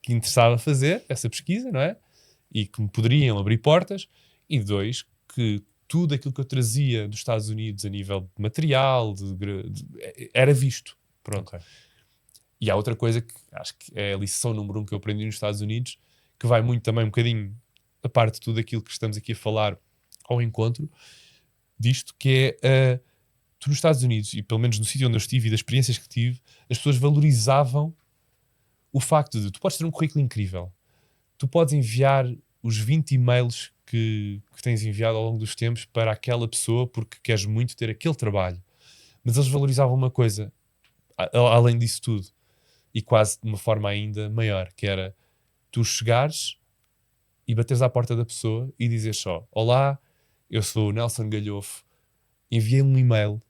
que interessava fazer essa pesquisa, não é? E que me poderiam abrir portas, e 2, que tudo aquilo que eu trazia dos Estados Unidos a nível de material era visto. Pronto.
Okay.
E há outra coisa que acho que é a lição número 1 que eu aprendi nos Estados Unidos, que vai muito também um bocadinho a parte de tudo aquilo que estamos aqui a falar ao encontro disto, que é tu nos Estados Unidos, e pelo menos no sítio onde eu estive e das experiências que tive, as pessoas valorizavam o facto de tu podes ter um currículo incrível, tu podes enviar os 20 e-mails que tens enviado ao longo dos tempos para aquela pessoa porque queres muito ter aquele trabalho. Mas eles valorizavam uma coisa, além disso tudo, e quase de uma forma ainda maior, que era tu chegares e bateres à porta da pessoa e dizeres só: olá, eu sou o Nelson Galhofo, enviei um e-mail,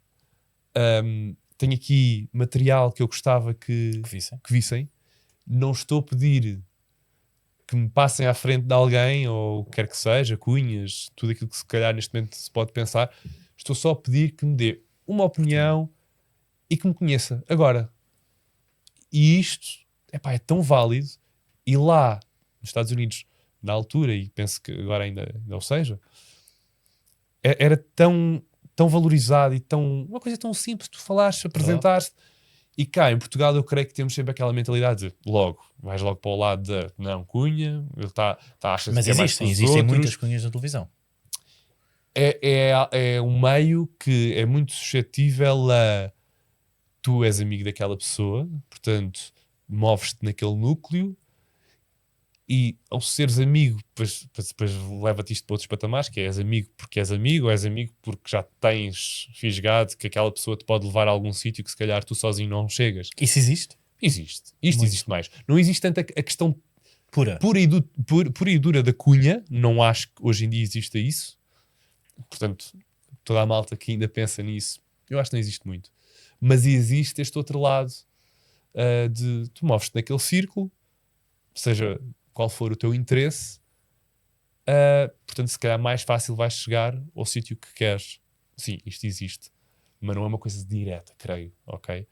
tenho aqui material que eu gostava que vissem. Não estou a pedir que me passem à frente de alguém, ou o que quer que seja, cunhas, tudo aquilo que se calhar neste momento se pode pensar. Estou só a pedir que me dê uma opinião e que me conheça. Agora, e isto, epá, é tão válido, e lá nos Estados Unidos, na altura, e penso que agora ainda o seja, era tão valorizado e uma coisa tão simples, tu falaste, apresentaste. E cá em Portugal eu creio que temos sempre aquela mentalidade de vais logo para o lado de não, cunha, ele está a achar
mas
que é mais que os
existem
outros.
muitas cunhas na televisão.
É um meio que é muito suscetível a tu és amigo daquela pessoa, portanto moves-te naquele núcleo, e ao seres amigo depois leva-te isto para outros patamares, que és amigo porque és amigo, ou és amigo porque já tens fisgado que aquela pessoa te pode levar a algum sítio que se calhar tu sozinho não chegas.
Isso existe?
Existe. Isto existe mais. Não existe tanto a questão
pura
e dura da cunha. Não acho que hoje em dia exista isso. Portanto, toda a malta que ainda pensa nisso, eu acho que não existe muito. Mas existe este outro lado de tu moves-te naquele círculo, seja qual for o teu interesse, portanto, se calhar mais fácil vais chegar ao sítio que queres. Sim, isto existe. Mas não é uma coisa direta, creio. Ok?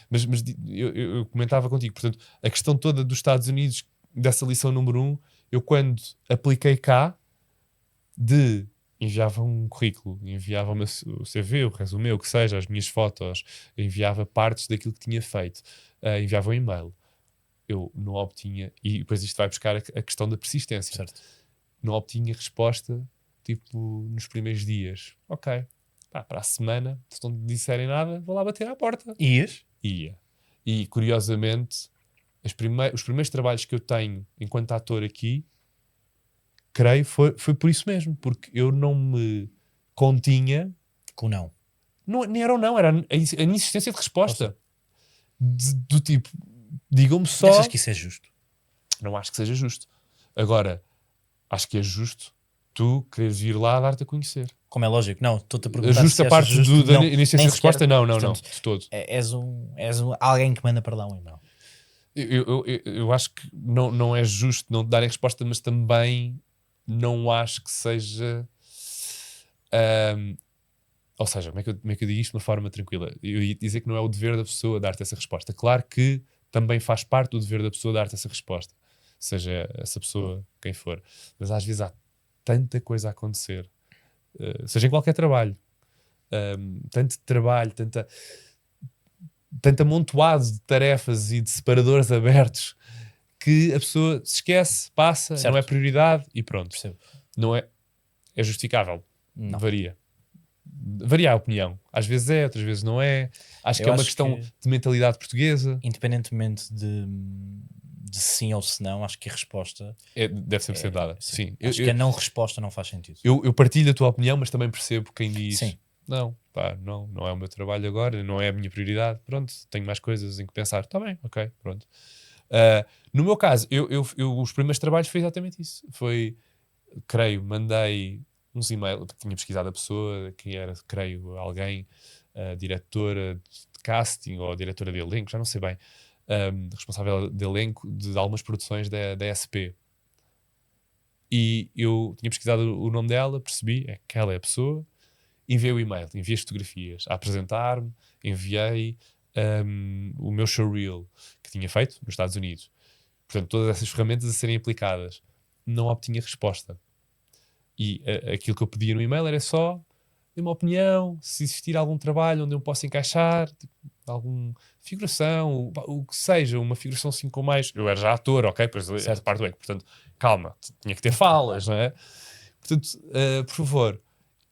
Mas eu comentava contigo, portanto, a questão toda dos Estados Unidos, dessa lição número 1, eu quando apliquei cá, enviava um currículo, enviava o CV, o resumo, o que seja, as minhas fotos, enviava partes daquilo que tinha feito, enviava um e-mail, eu não obtinha, e depois isto vai buscar a questão da persistência,
certo.
Não obtinha resposta tipo nos primeiros dias. Ok, para a semana, se não disserem nada, vou lá bater à porta.
Ias?
Ia. E curiosamente, os primeiros trabalhos que eu tenho enquanto ator aqui, creio, foi por isso mesmo, porque eu não me continha
com não.
Nem era ou não, era a insistência de resposta. Do tipo, digam-me só.
Achas que isso é justo?
Não acho que seja justo. Agora, acho que é justo tu queres ir lá dar-te a conhecer.
Como é lógico, não, estou-te a perguntar
justo
se
a parte
justo,
da insistência de resposta, não, de todo.
És alguém que manda para lá um e-mail.
Eu acho que não é justo não te darem resposta, mas também não acho que seja... ou seja, como é que eu digo isto de uma forma tranquila? Eu ia dizer que não é o dever da pessoa dar-te essa resposta. Claro que também faz parte do dever da pessoa dar-te essa resposta, seja essa pessoa quem for. Mas às vezes há tanta coisa a acontecer, seja em qualquer trabalho, tanto trabalho, tanto amontoado de tarefas e de separadores abertos, que a pessoa se esquece, passa, certo. Não é prioridade e pronto.
Percebo.
Não é justificável.
Não.
Varia a opinião. Às vezes é, outras vezes não é. Acho que é uma questão de mentalidade portuguesa.
Independentemente de sim ou se não, acho que a resposta
deve sempre ser dada. Sim.
Acho que a não resposta não faz sentido.
Eu partilho da tua opinião, mas também percebo quem diz
sim.
Não é o meu trabalho agora, não é a minha prioridade, pronto, tenho mais coisas em que pensar. Está bem, ok, pronto. No meu caso, os primeiros trabalhos foi exatamente isso. Foi, creio, mandei uns e-mails, tinha pesquisado a pessoa, quem era, creio, alguém, diretora de casting ou diretora de elenco, já não sei bem, responsável de elenco de algumas produções da SP. E eu tinha pesquisado o nome dela, percebi que ela é a pessoa, enviei o e-mail, enviei as fotografias a apresentar-me, enviei o meu showreel que tinha feito nos Estados Unidos. Portanto, todas essas ferramentas a serem aplicadas. Não obtinha resposta. E aquilo que eu pedia no e-mail era só uma opinião, se existir algum trabalho onde eu possa encaixar, tipo, alguma figuração, o que seja, uma figuração assim com mais... Eu era já ator, ok? Pois essa parte do elenco. Portanto, calma, tinha que ter falas, não é? Portanto, por favor...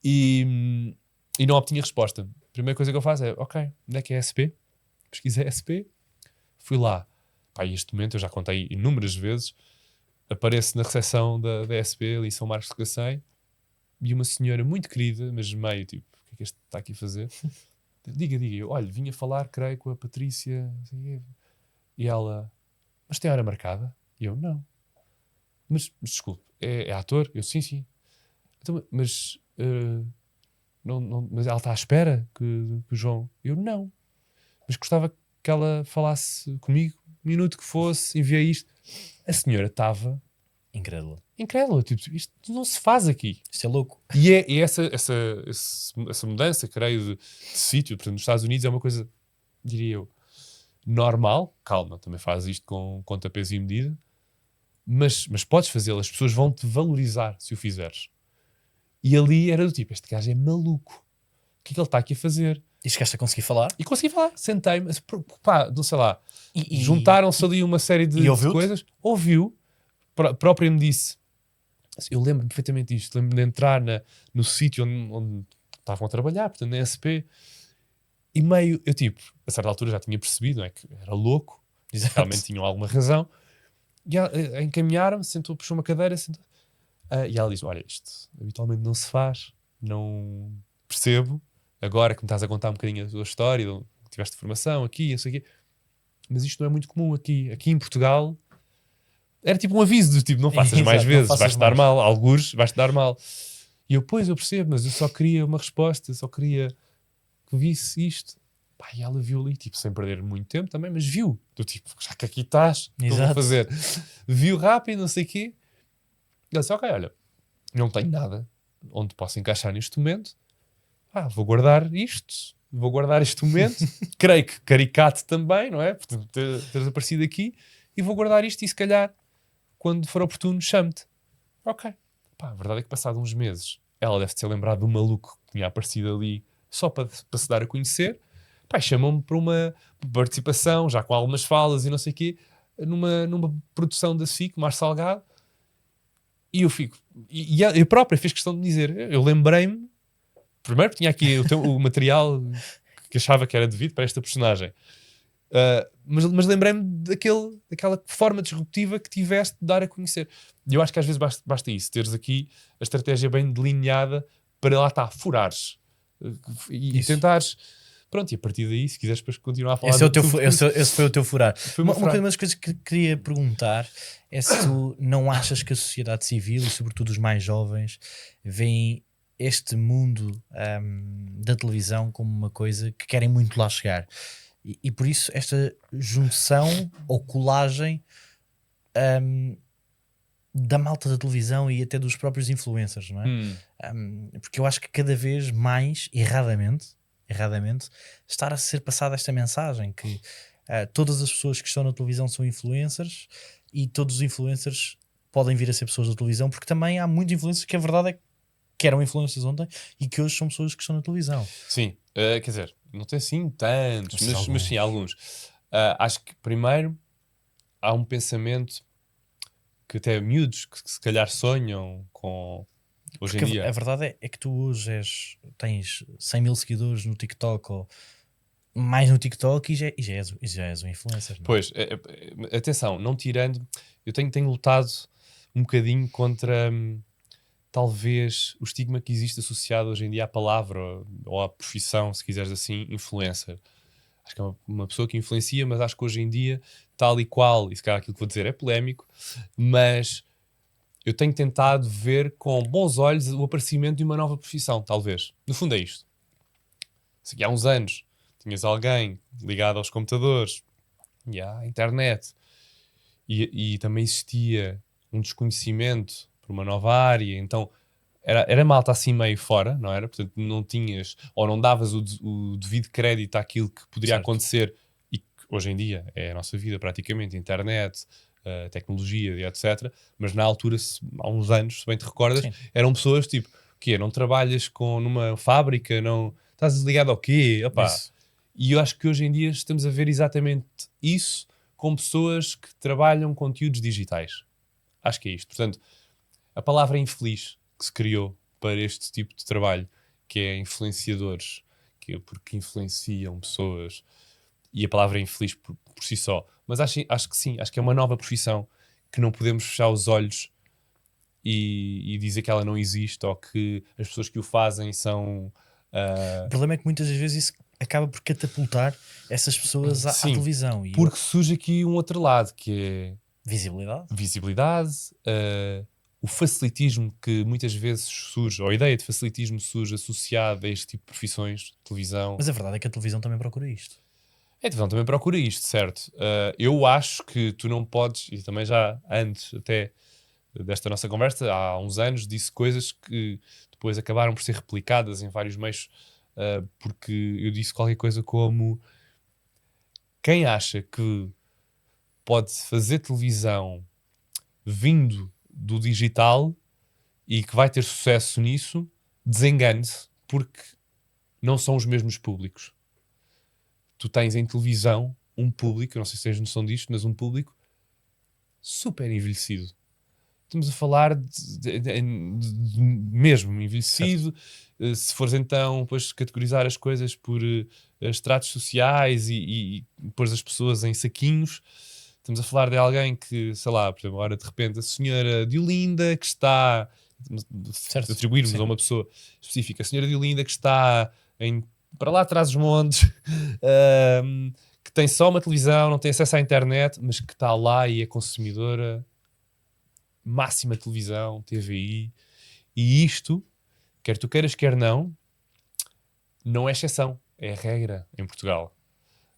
E não obtinha resposta. A primeira coisa que eu faço é, ok, onde é que é a SP? Pesquisei a SP, fui lá. Pá, este momento eu já contei inúmeras vezes, apareço na recepção da SP ali em São Marcos de Cacém e uma senhora muito querida, mas meio tipo, o que é que este está aqui a fazer? Diga, eu, olha, vinha falar, creio, com a Patrícia, e ela, mas tem hora marcada? E eu, não. Mas desculpe, é ator? Eu, sim. Então, mas, mas ela está à espera que o João... Eu, não. Mas gostava que ela falasse comigo, um minuto que fosse, enviei isto. A senhora estava... Incrédula. Tipo, isto não se faz aqui.
Isto é louco.
E essa mudança, creio, de sítio, portanto, nos Estados Unidos é uma coisa, diria eu, normal. Calma, também faz isto com conta, peso e medida. Mas podes fazê-lo. As pessoas vão-te valorizar se o fizeres. E ali era do tipo, este gajo é maluco. O que é que ele está aqui a fazer?
E chegaste a conseguir falar?
E consegui falar. Sentei-me. Pá, não sei lá.
E
Juntaram-se ali uma série de coisas. Ouviu. Próprio me disse. Eu lembro-me perfeitamente disto. Lembro-me de entrar no sítio onde estavam a trabalhar, portanto, na SP. E meio, eu tipo, a certa altura já tinha percebido, não é? Que era louco. Realmente tinham alguma razão. E encaminharam-me, puxou uma cadeira, sentou. E ela diz, olha, isto habitualmente não se faz, não percebo, agora que me estás a contar um bocadinho a tua história, tiveste formação aqui, não sei o quê, mas isto não é muito comum aqui em Portugal. Era tipo um aviso do tipo, não faças mais vezes, vais-te dar mal, algures, vais-te dar mal. E eu, pois, eu percebo, mas eu só queria uma resposta, só queria que visse isto. Pá, e ela viu ali, tipo, sem perder muito tempo também, mas viu. Do tipo, já que aqui estás, o que eu vou fazer? Viu rápido, não sei o quê. E ela disse, ok, olha, não tenho nada onde possa encaixar neste momento. Vou guardar isto. Vou guardar este momento. Creio que caricato também, não é? Portanto, teres aparecido aqui. E vou guardar isto e se calhar, quando for oportuno, chame-te. Ok. Pá, a verdade é que passado uns meses, ela deve ter lembrado do maluco que tinha aparecido ali só para se dar a conhecer. Pá, chamou-me para uma participação, já com algumas falas e não sei o quê, numa produção da SIC, mais Salgado. E eu fico... E eu própria fez questão de dizer, eu lembrei-me, primeiro porque tinha aqui o material que achava que era devido para esta personagem. Mas lembrei-me daquela forma disruptiva que tiveste de dar a conhecer. E eu acho que às vezes basta isso, teres aqui a estratégia bem delineada para lá estar, furares e tentares. Pronto, e a partir daí, se quiseres depois continuar a falar...
Esse foi o teu furar. Uma das coisas que queria perguntar é se tu não achas que a sociedade civil e sobretudo os mais jovens veem este mundo da televisão como uma coisa que querem muito lá chegar. E por isso esta junção ou colagem da malta da televisão e até dos próprios influencers, não é? Porque eu acho que cada vez mais, erradamente, estar a ser passada esta mensagem que todas as pessoas que estão na televisão são influencers e todos os influencers podem vir a ser pessoas da televisão, porque também há muitos influencers que a verdade é que eram influencers ontem e que hoje são pessoas que estão na televisão.
Sim, quer dizer, não tem assim tantos, mas sim, alguns. Acho que primeiro há um pensamento que até miúdos que se calhar sonham com hoje em dia.
A verdade é que tu hoje tens 100 mil seguidores no TikTok ou mais no TikTok e já és um influencer. Não?
Pois, atenção, não tirando, eu tenho lutado um bocadinho contra talvez o estigma que existe associado hoje em dia à palavra ou à profissão, se quiseres assim, influencer. Acho que é uma pessoa que influencia, mas acho que hoje em dia, tal e qual, e se calhar aquilo que vou dizer é polémico, mas eu tenho tentado ver com bons olhos o aparecimento de uma nova profissão, talvez. No fundo é isto. Se há uns anos tinhas alguém ligado aos computadores e à internet e também existia um desconhecimento por uma nova área, então era malta assim meio fora, não era? Portanto, não tinhas, ou não davas o devido crédito àquilo que poderia acontecer e que hoje em dia é a nossa vida praticamente, internet, tecnologia e etc. Mas na altura, há uns anos, se bem te recordas, eram pessoas tipo, o quê? Não trabalhas numa fábrica? Não estás ligado ao quê? Opa. E eu acho que hoje em dia estamos a ver exatamente isso com pessoas que trabalham conteúdos digitais. Acho que é isto. Portanto, a palavra infeliz que se criou para este tipo de trabalho, que é influenciadores, que é porque influenciam pessoas, e a palavra infeliz por si só. Mas acho que sim, acho que é uma nova profissão que não podemos fechar os olhos e dizer que ela não existe, ou que as pessoas que o fazem são...
O problema é que muitas das vezes isso acaba por catapultar essas pessoas à
Sim,
televisão. E
porque surge aqui um outro lado, que é
visibilidade.
visibilidade, o facilitismo que muitas vezes surge, ou a ideia de facilitismo surge associada a este tipo de profissões, de televisão.
Mas a verdade é que a televisão também procura isto.
A televisão também procura isto, certo? Eu acho que tu não podes, e também já antes até desta nossa conversa, há uns anos, disse coisas que depois acabaram por ser replicadas em vários meios, porque eu disse qualquer coisa como: quem acha que pode fazer televisão vindo do digital e que vai ter sucesso nisso, desengane-se, porque não são os mesmos públicos. Tu tens em televisão um público, eu não sei se tens noção disto, mas um público super envelhecido. Estamos a falar de mesmo envelhecido. Se fores então depois categorizar as coisas por estratos sociais e pôr as pessoas em saquinhos, estamos a falar de alguém que, sei lá, por exemplo, agora de repente a senhora Diolinda que está,
Certo,
atribuirmos
sim.
a uma pessoa específica, a senhora Diolinda que está para lá atrás dos montes, que tem só uma televisão, não tem acesso à internet, mas que está lá e é consumidora máxima televisão, TVI, e isto, quer tu queiras, quer não é exceção, é regra em Portugal,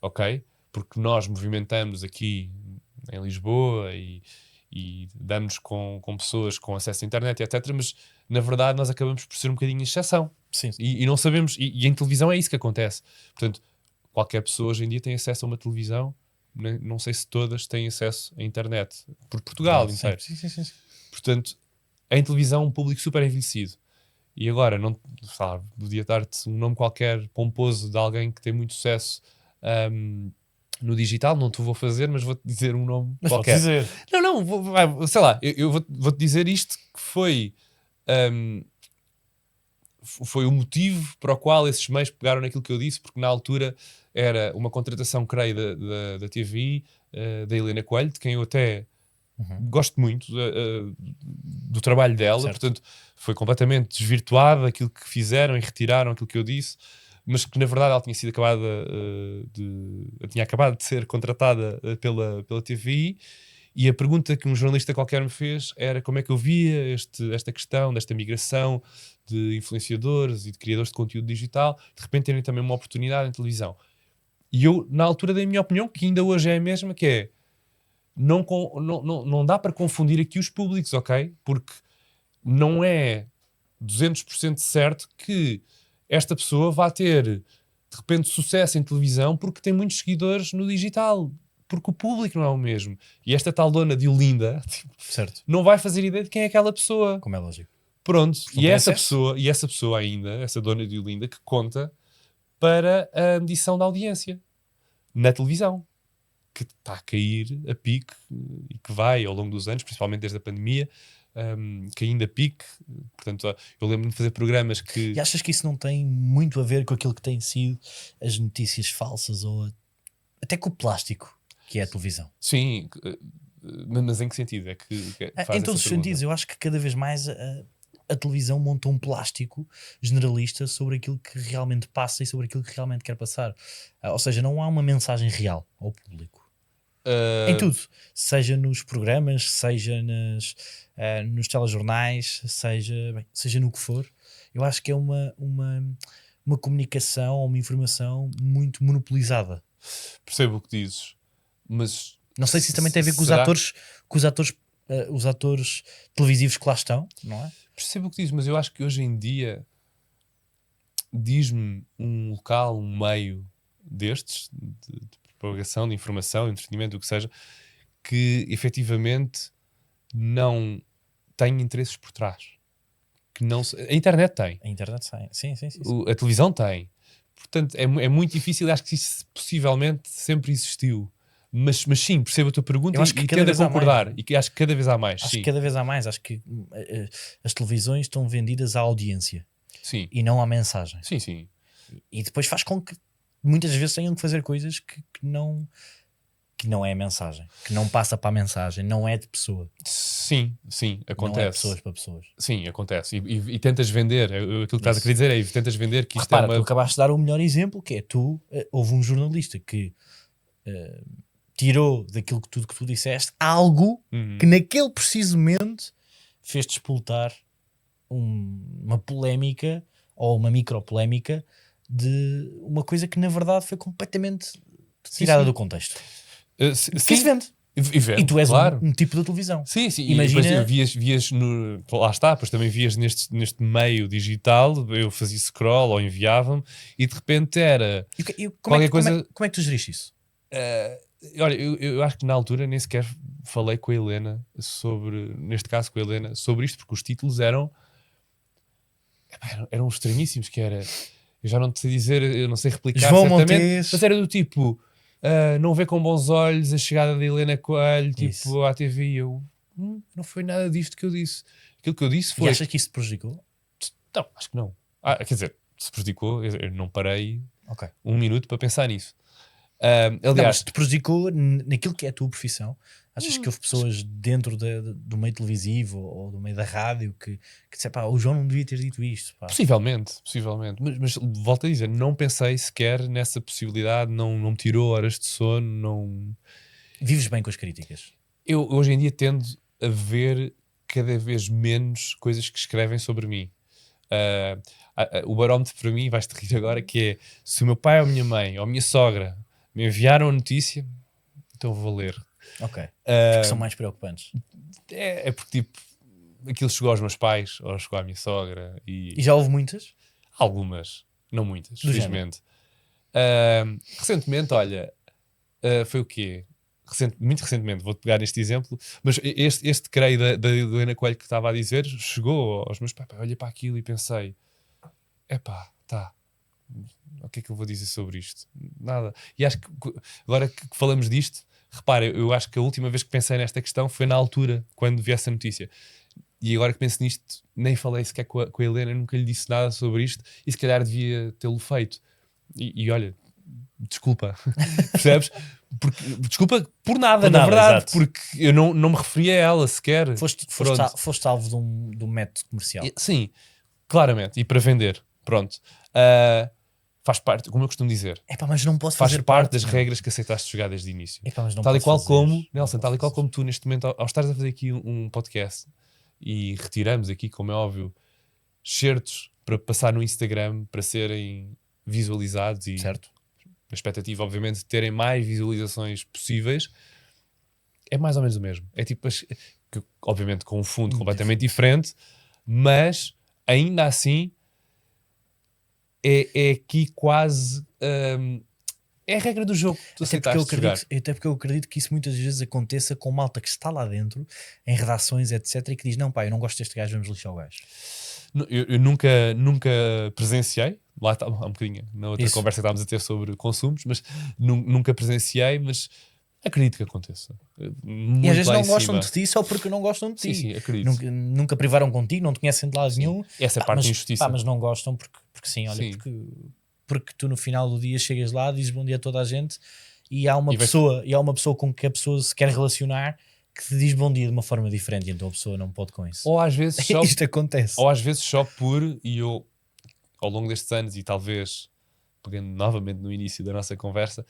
ok? Porque nós movimentamos aqui em Lisboa e damos com pessoas com acesso à internet, etc. Mas, na verdade, nós acabamos por ser um bocadinho exceção.
Sim.
E não sabemos, e em televisão é isso que acontece. Portanto, qualquer pessoa hoje em dia tem acesso a uma televisão, não sei se todas têm acesso à internet, por Portugal inteiro.
Sim.
Portanto, em televisão, um público super envelhecido. E agora, não, sabe, podia dar-te um nome qualquer pomposo de alguém que tem muito sucesso no digital. Não te vou fazer, mas vou-te dizer um nome
Mas
qualquer.
pode dizer.
Sei lá, eu vou-te dizer isto que foi o motivo para o qual esses meios pegaram naquilo que eu disse, porque na altura era uma contratação, creio, da TVI, da Helena Coelho, de quem eu até gosto muito do trabalho dela,
Certo.
portanto foi completamente desvirtuado aquilo que fizeram e retiraram aquilo que eu disse, mas que na verdade ela tinha sido tinha acabado de ser contratada pela TVI, e a pergunta que um jornalista qualquer me fez era como é que eu via esta questão desta migração de influenciadores e de criadores de conteúdo digital, de repente terem também uma oportunidade em televisão. E eu, na altura, dei a minha opinião, que ainda hoje é a mesma, que é não dá para confundir aqui os públicos, ok? Porque não é 200% certo que esta pessoa vá ter, de repente, sucesso em televisão porque tem muitos seguidores no digital. Porque o público não é o mesmo. E esta tal dona de Olinda
Certo.
não vai fazer ideia de quem é aquela pessoa.
Como é lógico.
Pronto.
Não
E
tem
essa
acesso.
pessoa ainda, essa dona de Olinda, que conta para a medição da audiência na televisão, que está a cair a pique e que vai ao longo dos anos, principalmente desde a pandemia, caindo a pique. Portanto, eu lembro-me de fazer programas que...
E achas que isso não tem muito a ver com aquilo que tem sido as notícias falsas ou até com o plástico que é a televisão?
Sim, mas em que sentido? É que faz
Em todos
essa
os
pergunta?
sentidos, eu acho que cada vez mais a televisão monta um plástico generalista sobre aquilo que realmente passa e sobre aquilo que realmente quer passar. Ou seja, não há uma mensagem real ao público. Em tudo, seja nos programas, seja nos telejornais, seja no que for. Eu acho que é uma comunicação ou uma informação muito monopolizada.
Percebo o que dizes, mas
Não sei se isso também tem a ver com os atores televisivos que lá estão, não é?
Percebo o que dizes, mas eu acho que hoje em dia diz-me um local, um meio destes, de propagação, de informação, de entretenimento, o que seja, que efetivamente não tem interesses por trás. Que não a internet tem.
A internet sai. Sim.
A televisão tem. Portanto, é muito difícil. Acho que isso possivelmente sempre existiu. Mas sim, percebo a tua pergunta e tendo a concordar. E que acho que cada vez há mais.
Acho
sim.
que cada vez há mais. Acho que as televisões estão vendidas à audiência.
Sim.
E não à mensagem.
Sim.
E depois faz com que muitas vezes tenham que fazer coisas que não que não é a mensagem, que não passa para a mensagem, não é de pessoa,
Sim,
não é
acontece.
pessoas para pessoas.
Sim, acontece. E tentas vender, aquilo que estás a querer dizer é isso, tentas vender que isto
Repara,
é
tu
uma...
acabaste de dar o melhor exemplo, que é houve um jornalista que tirou daquilo que tu disseste algo
Uhum.
que naquele preciso momento fez despoltar uma polémica ou uma micropolémica de uma coisa que na verdade foi completamente tirada
sim.
do contexto. Que
Sim,
se vende.
e vende,
E tu és
claro.
um tipo de televisão.
Sim, e
Imagina-
depois vias no... Lá está, depois também vias neste meio digital, eu fazia scroll ou enviava-me, e de repente era qualquer coisa...
Como é que tu geriste isso?
Olha, eu acho que na altura nem sequer falei com a Helena sobre, neste caso com a Helena, sobre isto, porque os títulos eram estranhíssimos, que era, eu já não te sei dizer, eu não sei replicar
João
certamente,
Montes.
mas era do tipo, não vê com bons olhos a chegada da Helena Coelho, tipo,
Isso.
à TV, e eu, não foi nada disto que eu disse. Aquilo que eu disse
E
foi...
achas que isso te prejudicou?
Não, acho que não. Quer dizer, se prejudicou, eu não parei
Ok.
um minuto para pensar nisso.
Não, mas
Aliás,
te prejudicou naquilo que é a tua profissão? Achas que houve pessoas dentro do meio televisivo ou do meio da rádio que disseram, pá, o João não devia ter dito isto, pá.
possivelmente. Mas volto a dizer, não pensei sequer nessa possibilidade, não me tirou horas de sono, não...
Vives bem com as críticas?
Eu hoje em dia tendo a ver cada vez menos coisas que escrevem sobre mim. O barómetro para mim, vais-te rir agora, que é, se o meu pai ou a minha mãe ou a minha sogra me enviaram a notícia, então vou ler.
Ok. Porque são mais preocupantes.
É porque tipo, aquilo chegou aos meus pais ou chegou à minha sogra
E já houve muitas?
algumas, não muitas,
Do
felizmente. Recentemente, olha, foi o quê? Muito recentemente, vou-te pegar neste exemplo, mas este creio da Helena Coelho que estava a dizer, chegou aos meus pais, pá, olhei para aquilo e pensei, epá, tá, o que é que eu vou dizer sobre isto? Nada. E acho que agora que falamos disto, repara, eu acho que a última vez que pensei nesta questão foi na altura, quando vi essa notícia. E agora que penso nisto, nem falei sequer com a Helena, nunca lhe disse nada sobre isto e se calhar devia tê-lo feito. E olha, desculpa, percebes? Desculpa por nada,
Por
na
nada,
verdade,
exato.
porque eu não me referi a ela sequer.
Foste alvo de um método comercial.
Sim, claramente, e para vender, pronto. Faz parte, como eu costumo dizer,
Epá, mas não posso
faz
fazer
parte das
meu.
regras que aceitaste jogar desde o início.
Epá, mas não
Tal e
posso
qual
fazer.
como,
Não
Nelson,
posso
tal e qual
fazer.
como tu neste momento, ao estares a fazer aqui um podcast e retiramos aqui, como é óbvio, certos para passar no Instagram para serem visualizados e
Certo?
a expectativa, obviamente, de terem mais visualizações possíveis, é mais ou menos o mesmo. É tipo, que, obviamente, com um fundo
Muito
completamente diferente, mas ainda assim é aqui quase. É a regra do jogo. Tu aceitaste jogar.
Até porque eu acredito que isso muitas vezes aconteça com malta que está lá dentro, em redações, etc., e que diz: não, pá, eu não gosto deste gajo, vamos lixar o gajo.
Eu nunca presenciei. Lá está, há um bocadinho na outra
Isso.
conversa que estávamos a ter sobre consumos, mas nunca presenciei, mas acredito que aconteça. Muito
E às vezes
lá
não
em
gostam
cima.
de ti só porque não gostam de ti.
Sim, acredito.
Nunca privaram contigo, não te conhecem de lado nenhum.
Essa é a parte da injustiça.
Mas não gostam porque sim, olha,
Sim.
porque tu no final do dia chegas lá, dizes bom dia a toda a gente e há uma
E vais-
pessoa com que a pessoa se quer relacionar que te diz bom dia de uma forma diferente e então a pessoa não pode com isso.
Ou às vezes só,
Isto acontece.
ou às vezes só por, e eu, ao longo destes anos, e talvez pegando novamente no início da nossa conversa,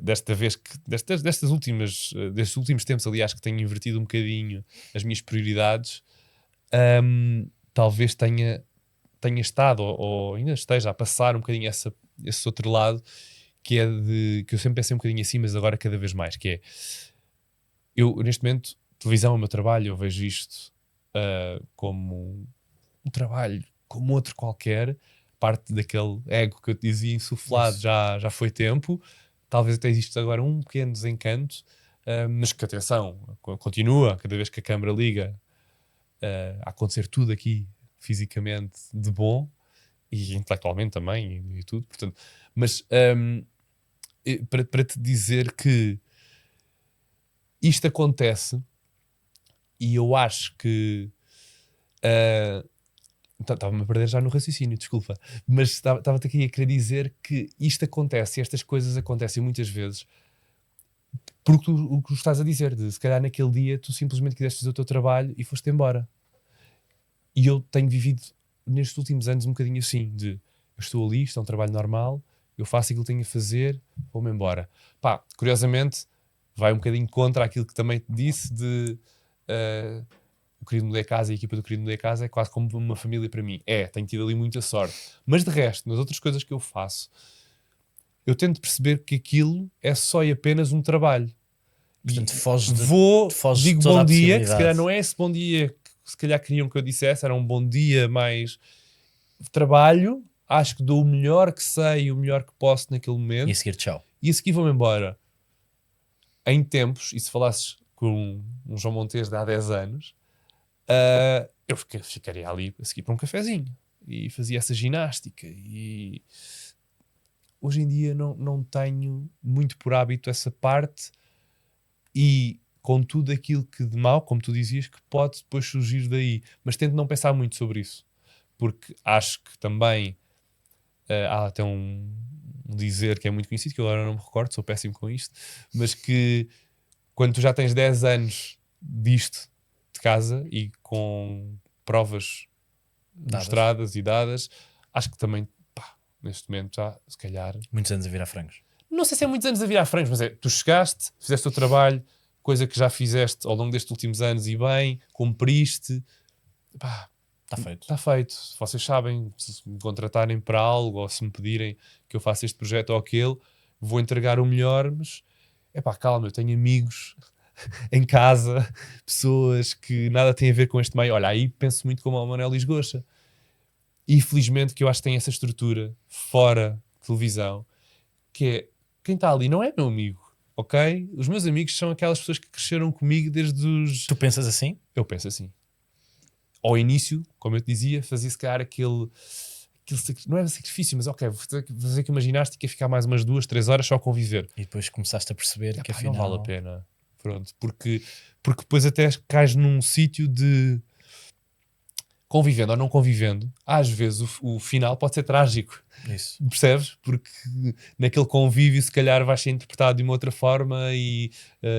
destes últimos tempos, aliás, que tenho invertido um bocadinho as minhas prioridades, talvez tenha estado ou ainda esteja a passar um bocadinho esse outro lado, que é que eu sempre pensei um bocadinho assim, mas agora cada vez mais, que é, eu neste momento, televisão é o meu trabalho, eu vejo isto como um trabalho como outro qualquer, parte daquele ego que eu te dizia insuflado, já foi tempo, talvez até existe agora um pequeno desencanto, mas que atenção, continua, cada vez que a câmara liga a acontecer tudo aqui fisicamente de bom e intelectualmente também e tudo, portanto, mas para te dizer que isto acontece e eu acho que estava-me a perder já no raciocínio, desculpa, mas estava-te aqui a querer dizer que isto acontece, estas coisas acontecem muitas vezes Porque o que tu estás a dizer, de se calhar naquele dia tu simplesmente quiseste fazer o teu trabalho e foste embora. E eu tenho vivido nestes últimos anos um bocadinho assim, de eu estou ali, isto é um trabalho normal, eu faço aquilo que tenho a fazer, vou-me embora. Pá, curiosamente, vai um bocadinho contra aquilo que também te disse de o Querido Mudei Casa e a equipa do Querido Mudei Casa é quase como uma família para mim. Tenho tido ali muita sorte. Mas de resto, nas outras coisas que eu faço, eu tento perceber que aquilo é só e apenas um trabalho.
Portanto,
E
foges
digo
de toda
bom
a
dia, que se calhar
possibilidade.
não é esse bom dia que se calhar queriam que eu dissesse, era um bom dia mais trabalho, acho que dou o melhor que sei, o melhor que posso naquele momento,
E a seguir, tchau.
e a seguir vou-me embora. Em tempos, e se falasses com um João Montes de há 10 anos, eu ficaria ali a seguir para um cafezinho e fazia essa ginástica. E hoje em dia não tenho muito por hábito essa parte, e com tudo aquilo que de mal, como tu dizias, que pode depois surgir daí. Mas tento não pensar muito sobre isso, porque acho que também há até um dizer que é muito conhecido, que eu agora não me recordo, sou péssimo com isto, mas que quando tu já tens 10 anos disto de casa e com provas mostradas e dadas, acho que também, pá, neste momento já, se calhar...
Muitos anos a virar frangos.
Não sei se é muitos anos a virar frangos, mas tu chegaste, fizeste o teu trabalho, coisa que já fizeste ao longo destes últimos anos e bem, cumpriste, pá,
Está feito.
está feito. Vocês sabem, se me contratarem para algo ou se me pedirem que eu faça este projeto ou aquele, vou entregar o melhor, mas calma, eu tenho amigos em casa, pessoas que nada têm a ver com este meio. Olha, aí penso muito como o Manuel Lisgocha. E felizmente que eu acho que tem essa estrutura fora de televisão, que é, quem está ali não é meu amigo, ok? Os meus amigos são aquelas pessoas que cresceram comigo desde os...
Tu pensas assim?
Eu penso assim. Ao início, como eu te dizia, fazia se calhar aquele não era sacrifício, mas ok, vou fazer aqui uma ginástica e ficar mais umas 2, 3 horas só a conviver.
E depois começaste a perceber que afinal...
Não vale a pena. Pronto, porque depois até cais num sítio de convivendo ou não convivendo, às vezes o final pode ser trágico.
Isso.
Percebes? Porque naquele convívio se calhar vais ser interpretado de uma outra forma e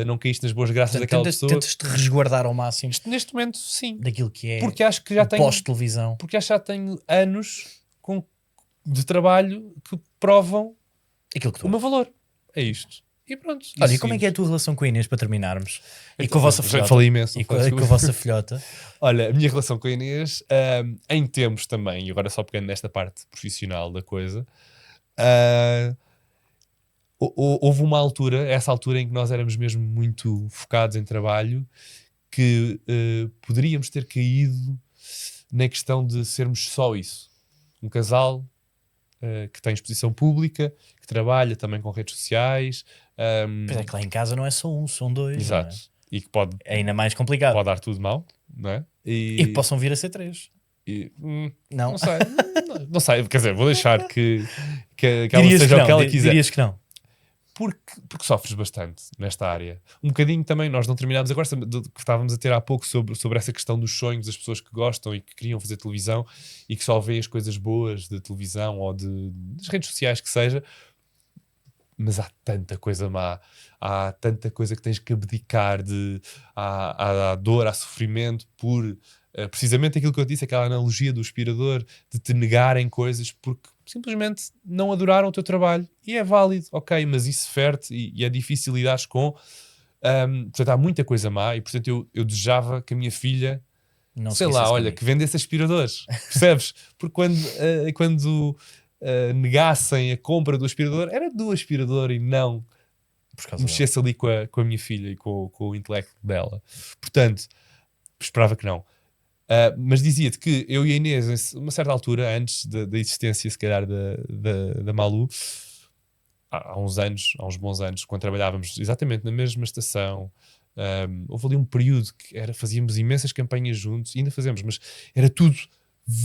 não caíste nas boas graças daquela pessoa.
Tentas-te resguardar ao máximo
Neste momento, sim.
daquilo que é
porque acho que já tenho
pós-televisão.
Porque acho que já tenho anos de trabalho que provam
Aquilo que tu
o meu
és.
valor. É isto. E pronto.
Olha, e como é que é a tua relação com a Inês, para terminarmos? E com a vossa
Já
filhota?
falei imenso.
E com a vossa filhota?
Olha, a minha relação com a Inês, em tempos também, e agora só pegando nesta parte profissional da coisa, houve uma altura, essa altura em que nós éramos mesmo muito focados em trabalho, que poderíamos ter caído na questão de sermos só isso. Um casal que tem exposição pública, que trabalha também com redes sociais.
Pois é que lá em casa não é só um, são dois.
Exato.
Não é?
E que pode
ainda mais complicado.
Pode dar tudo mal, não é?
E que possam vir a ser 3.
Não sei. não sei. Quer dizer, vou deixar que ela
Dirias
seja
que não,
o que ela quiser.
Dirias que não.
Porque sofres bastante nesta área. Um bocadinho também, nós não terminámos agora, que estávamos a ter há pouco sobre essa questão dos sonhos das pessoas que gostam e que queriam fazer televisão e que só veem as coisas boas de televisão ou das redes sociais que seja. Mas há tanta coisa má, há tanta coisa que tens que abdicar à dor, ao sofrimento, por precisamente aquilo que eu disse, aquela analogia do aspirador, de te negarem coisas porque simplesmente não adoraram o teu trabalho. E é válido, ok, mas isso fere-te e é difícil lidares com. Portanto, há muita coisa má e, portanto, eu desejava que a minha filha,
não
sei lá, olha, que vendesse aspiradores, percebes? Porque quando negassem a compra do aspirador, era do aspirador e não mexesse ali com a minha filha e com o intelecto dela. Portanto, esperava que não. Mas dizia-te que eu e a Inês, a uma certa altura, antes da existência, se calhar, da Malu, há uns bons anos, quando trabalhávamos exatamente na mesma estação, houve ali um período que fazíamos imensas campanhas juntos, e ainda fazemos, mas era tudo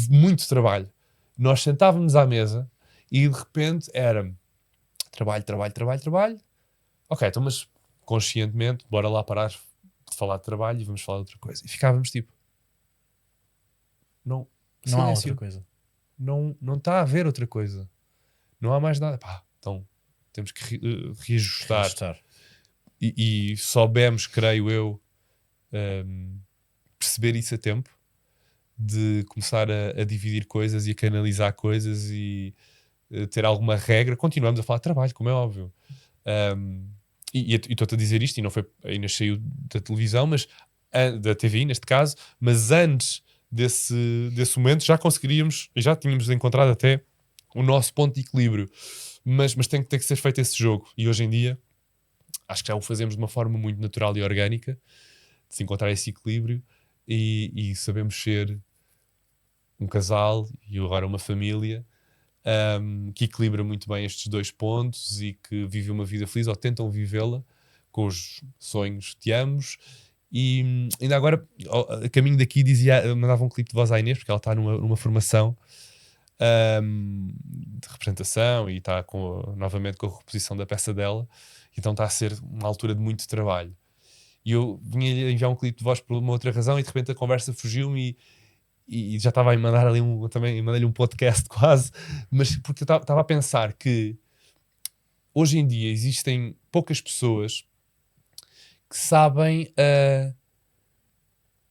muito trabalho. Nós sentávamos à mesa e de repente era trabalho. Ok, então mas conscientemente, bora lá parar de falar de trabalho e vamos falar de outra coisa. E ficávamos tipo, não
há outra coisa.
Não está a haver outra coisa. Não há mais nada. Então temos que reajustar. e soubemos, creio eu, perceber isso a tempo, de começar a dividir coisas e a canalizar coisas e ter alguma regra. Continuamos a falar de trabalho, como é óbvio. E estou-te a dizer isto, e não foi, ainda saiu da televisão, mas da TVI neste caso, mas antes desse momento já conseguiríamos, já tínhamos encontrado até o nosso ponto de equilíbrio, mas tem que ser feito esse jogo, e hoje em dia acho que já o fazemos de uma forma muito natural e orgânica, de se encontrar esse equilíbrio, e sabemos ser um casal e agora uma família que equilibra muito bem estes dois pontos e que vive uma vida feliz, ou tentam vivê-la com os sonhos que ambos. E ainda agora, a caminho daqui, mandava um clipe de voz à Inês, porque ela está numa formação de representação e está novamente com a reposição da peça dela, então está a ser uma altura de muito trabalho. E eu vinha enviar um clipe de voz por uma outra razão, e de repente a conversa fugiu-me, e já estava a mandar ali também mandei-lhe um podcast quase, mas porque eu estava a pensar que hoje em dia existem poucas pessoas que sabem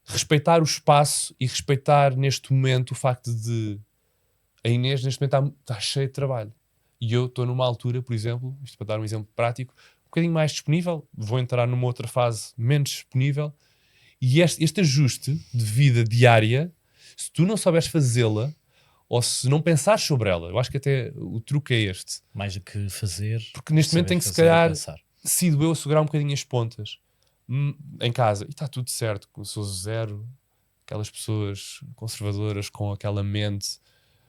respeitar o espaço e respeitar neste momento o facto de a Inês neste momento está cheia de trabalho, e eu estou numa altura, por exemplo, isto para dar um exemplo prático, um bocadinho mais disponível, vou entrar numa outra fase menos disponível, e este ajuste de vida diária, se tu não souberes fazê-la, ou se não pensares sobre ela, eu acho que até o truque é este.
Mais do que fazer.
Porque neste momento tem que, se calhar, sido eu a segurar um bocadinho as pontas em casa. E está tudo certo. Eu sou zero aquelas pessoas conservadoras com aquela mente.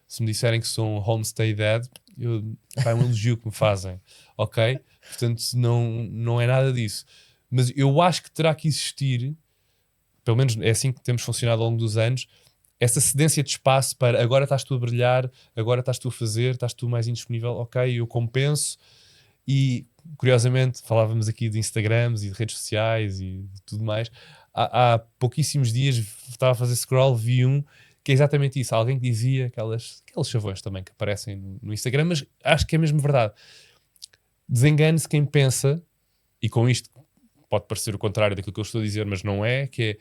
Se me disserem que sou um homestay dad, é um elogio que me fazem. Ok? Portanto, não é nada disso. Mas eu acho que terá que existir, pelo menos é assim que temos funcionado ao longo dos anos, essa cedência de espaço para agora estás tu a brilhar, agora estás tu a fazer, estás tu mais indisponível, ok, eu compenso. E curiosamente falávamos aqui de Instagrams e de redes sociais e de tudo mais. Há pouquíssimos dias estava a fazer scroll, vi um que é exatamente isso, alguém que dizia aqueles chavões também que aparecem no Instagram, mas acho que é mesmo verdade. Desengane-se quem pensa, e com isto pode parecer o contrário daquilo que eu estou a dizer, mas não é, que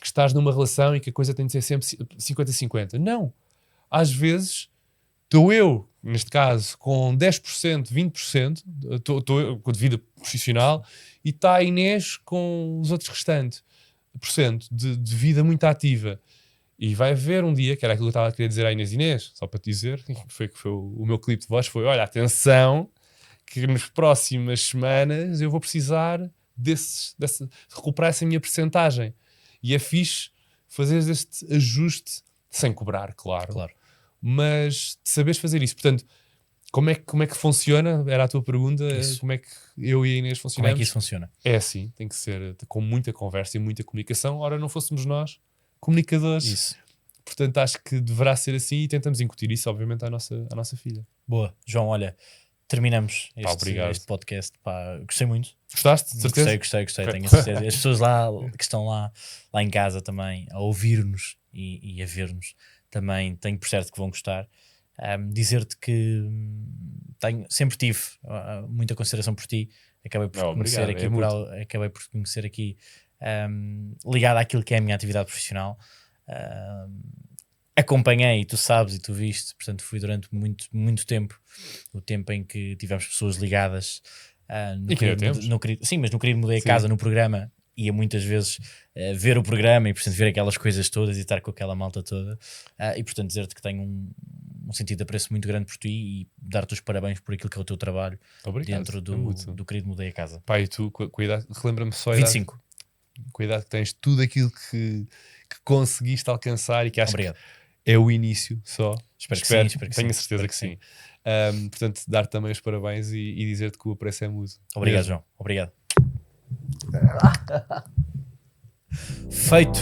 estás numa relação e que a coisa tem de ser sempre 50-50. Não. Às vezes, estou eu, neste caso, com 10%, 20%, estou eu com a vida profissional, e está a Inês com os outros restantes de vida muito ativa. E vai haver um dia, que era aquilo que eu estava a querer dizer à Inês, só para te dizer, que foi o meu clipe de voz, foi, olha, atenção, que nas próximas semanas eu vou precisar de recuperar essa minha percentagem, e é fixe fazer este ajuste sem cobrar, claro. Mas de saberes fazer isso. Portanto, como é que funciona? Era a tua pergunta. Isso. Como é que eu e a Inês funcionamos?
Como é que isso funciona?
É assim, tem que ser com muita conversa e muita comunicação. Ora, não fôssemos nós comunicadores.
Isso.
Portanto, acho que deverá ser assim, e tentamos incutir isso, obviamente, à nossa filha.
Boa. João, olha, terminamos este podcast. Pá, gostei muito.
Gostaste? De certeza?
Gostei, tenho a certeza. As pessoas que estão lá em casa também a ouvir-nos e a ver-nos também tenho por certo que vão gostar. Dizer-te que sempre tive muita consideração por ti. Acabei por conhecer aqui ligado àquilo que é a minha atividade profissional. Acompanhei, tu sabes e tu viste, portanto fui durante muito, muito tempo o tempo em que tivemos pessoas ligadas no querido Mudei a Casa, no programa, ia muitas vezes ver o programa e portanto ver aquelas coisas todas e estar com aquela malta toda, e portanto dizer-te que tenho um sentido de apreço muito grande por ti e dar-te os parabéns por aquilo que é o teu trabalho.
Obrigado.
Dentro do querido Mudei a Casa.
Pai, e tu, cuidado, relembra-me só
25.
Cuidado que tens tudo aquilo que conseguiste alcançar e que acho
Obrigado.
que é o início só.
Espero que
tenho a certeza que sim. Portanto, dar também os parabéns e dizer-te que o apreço é mútuo.
Obrigado, João. Obrigado. Feito.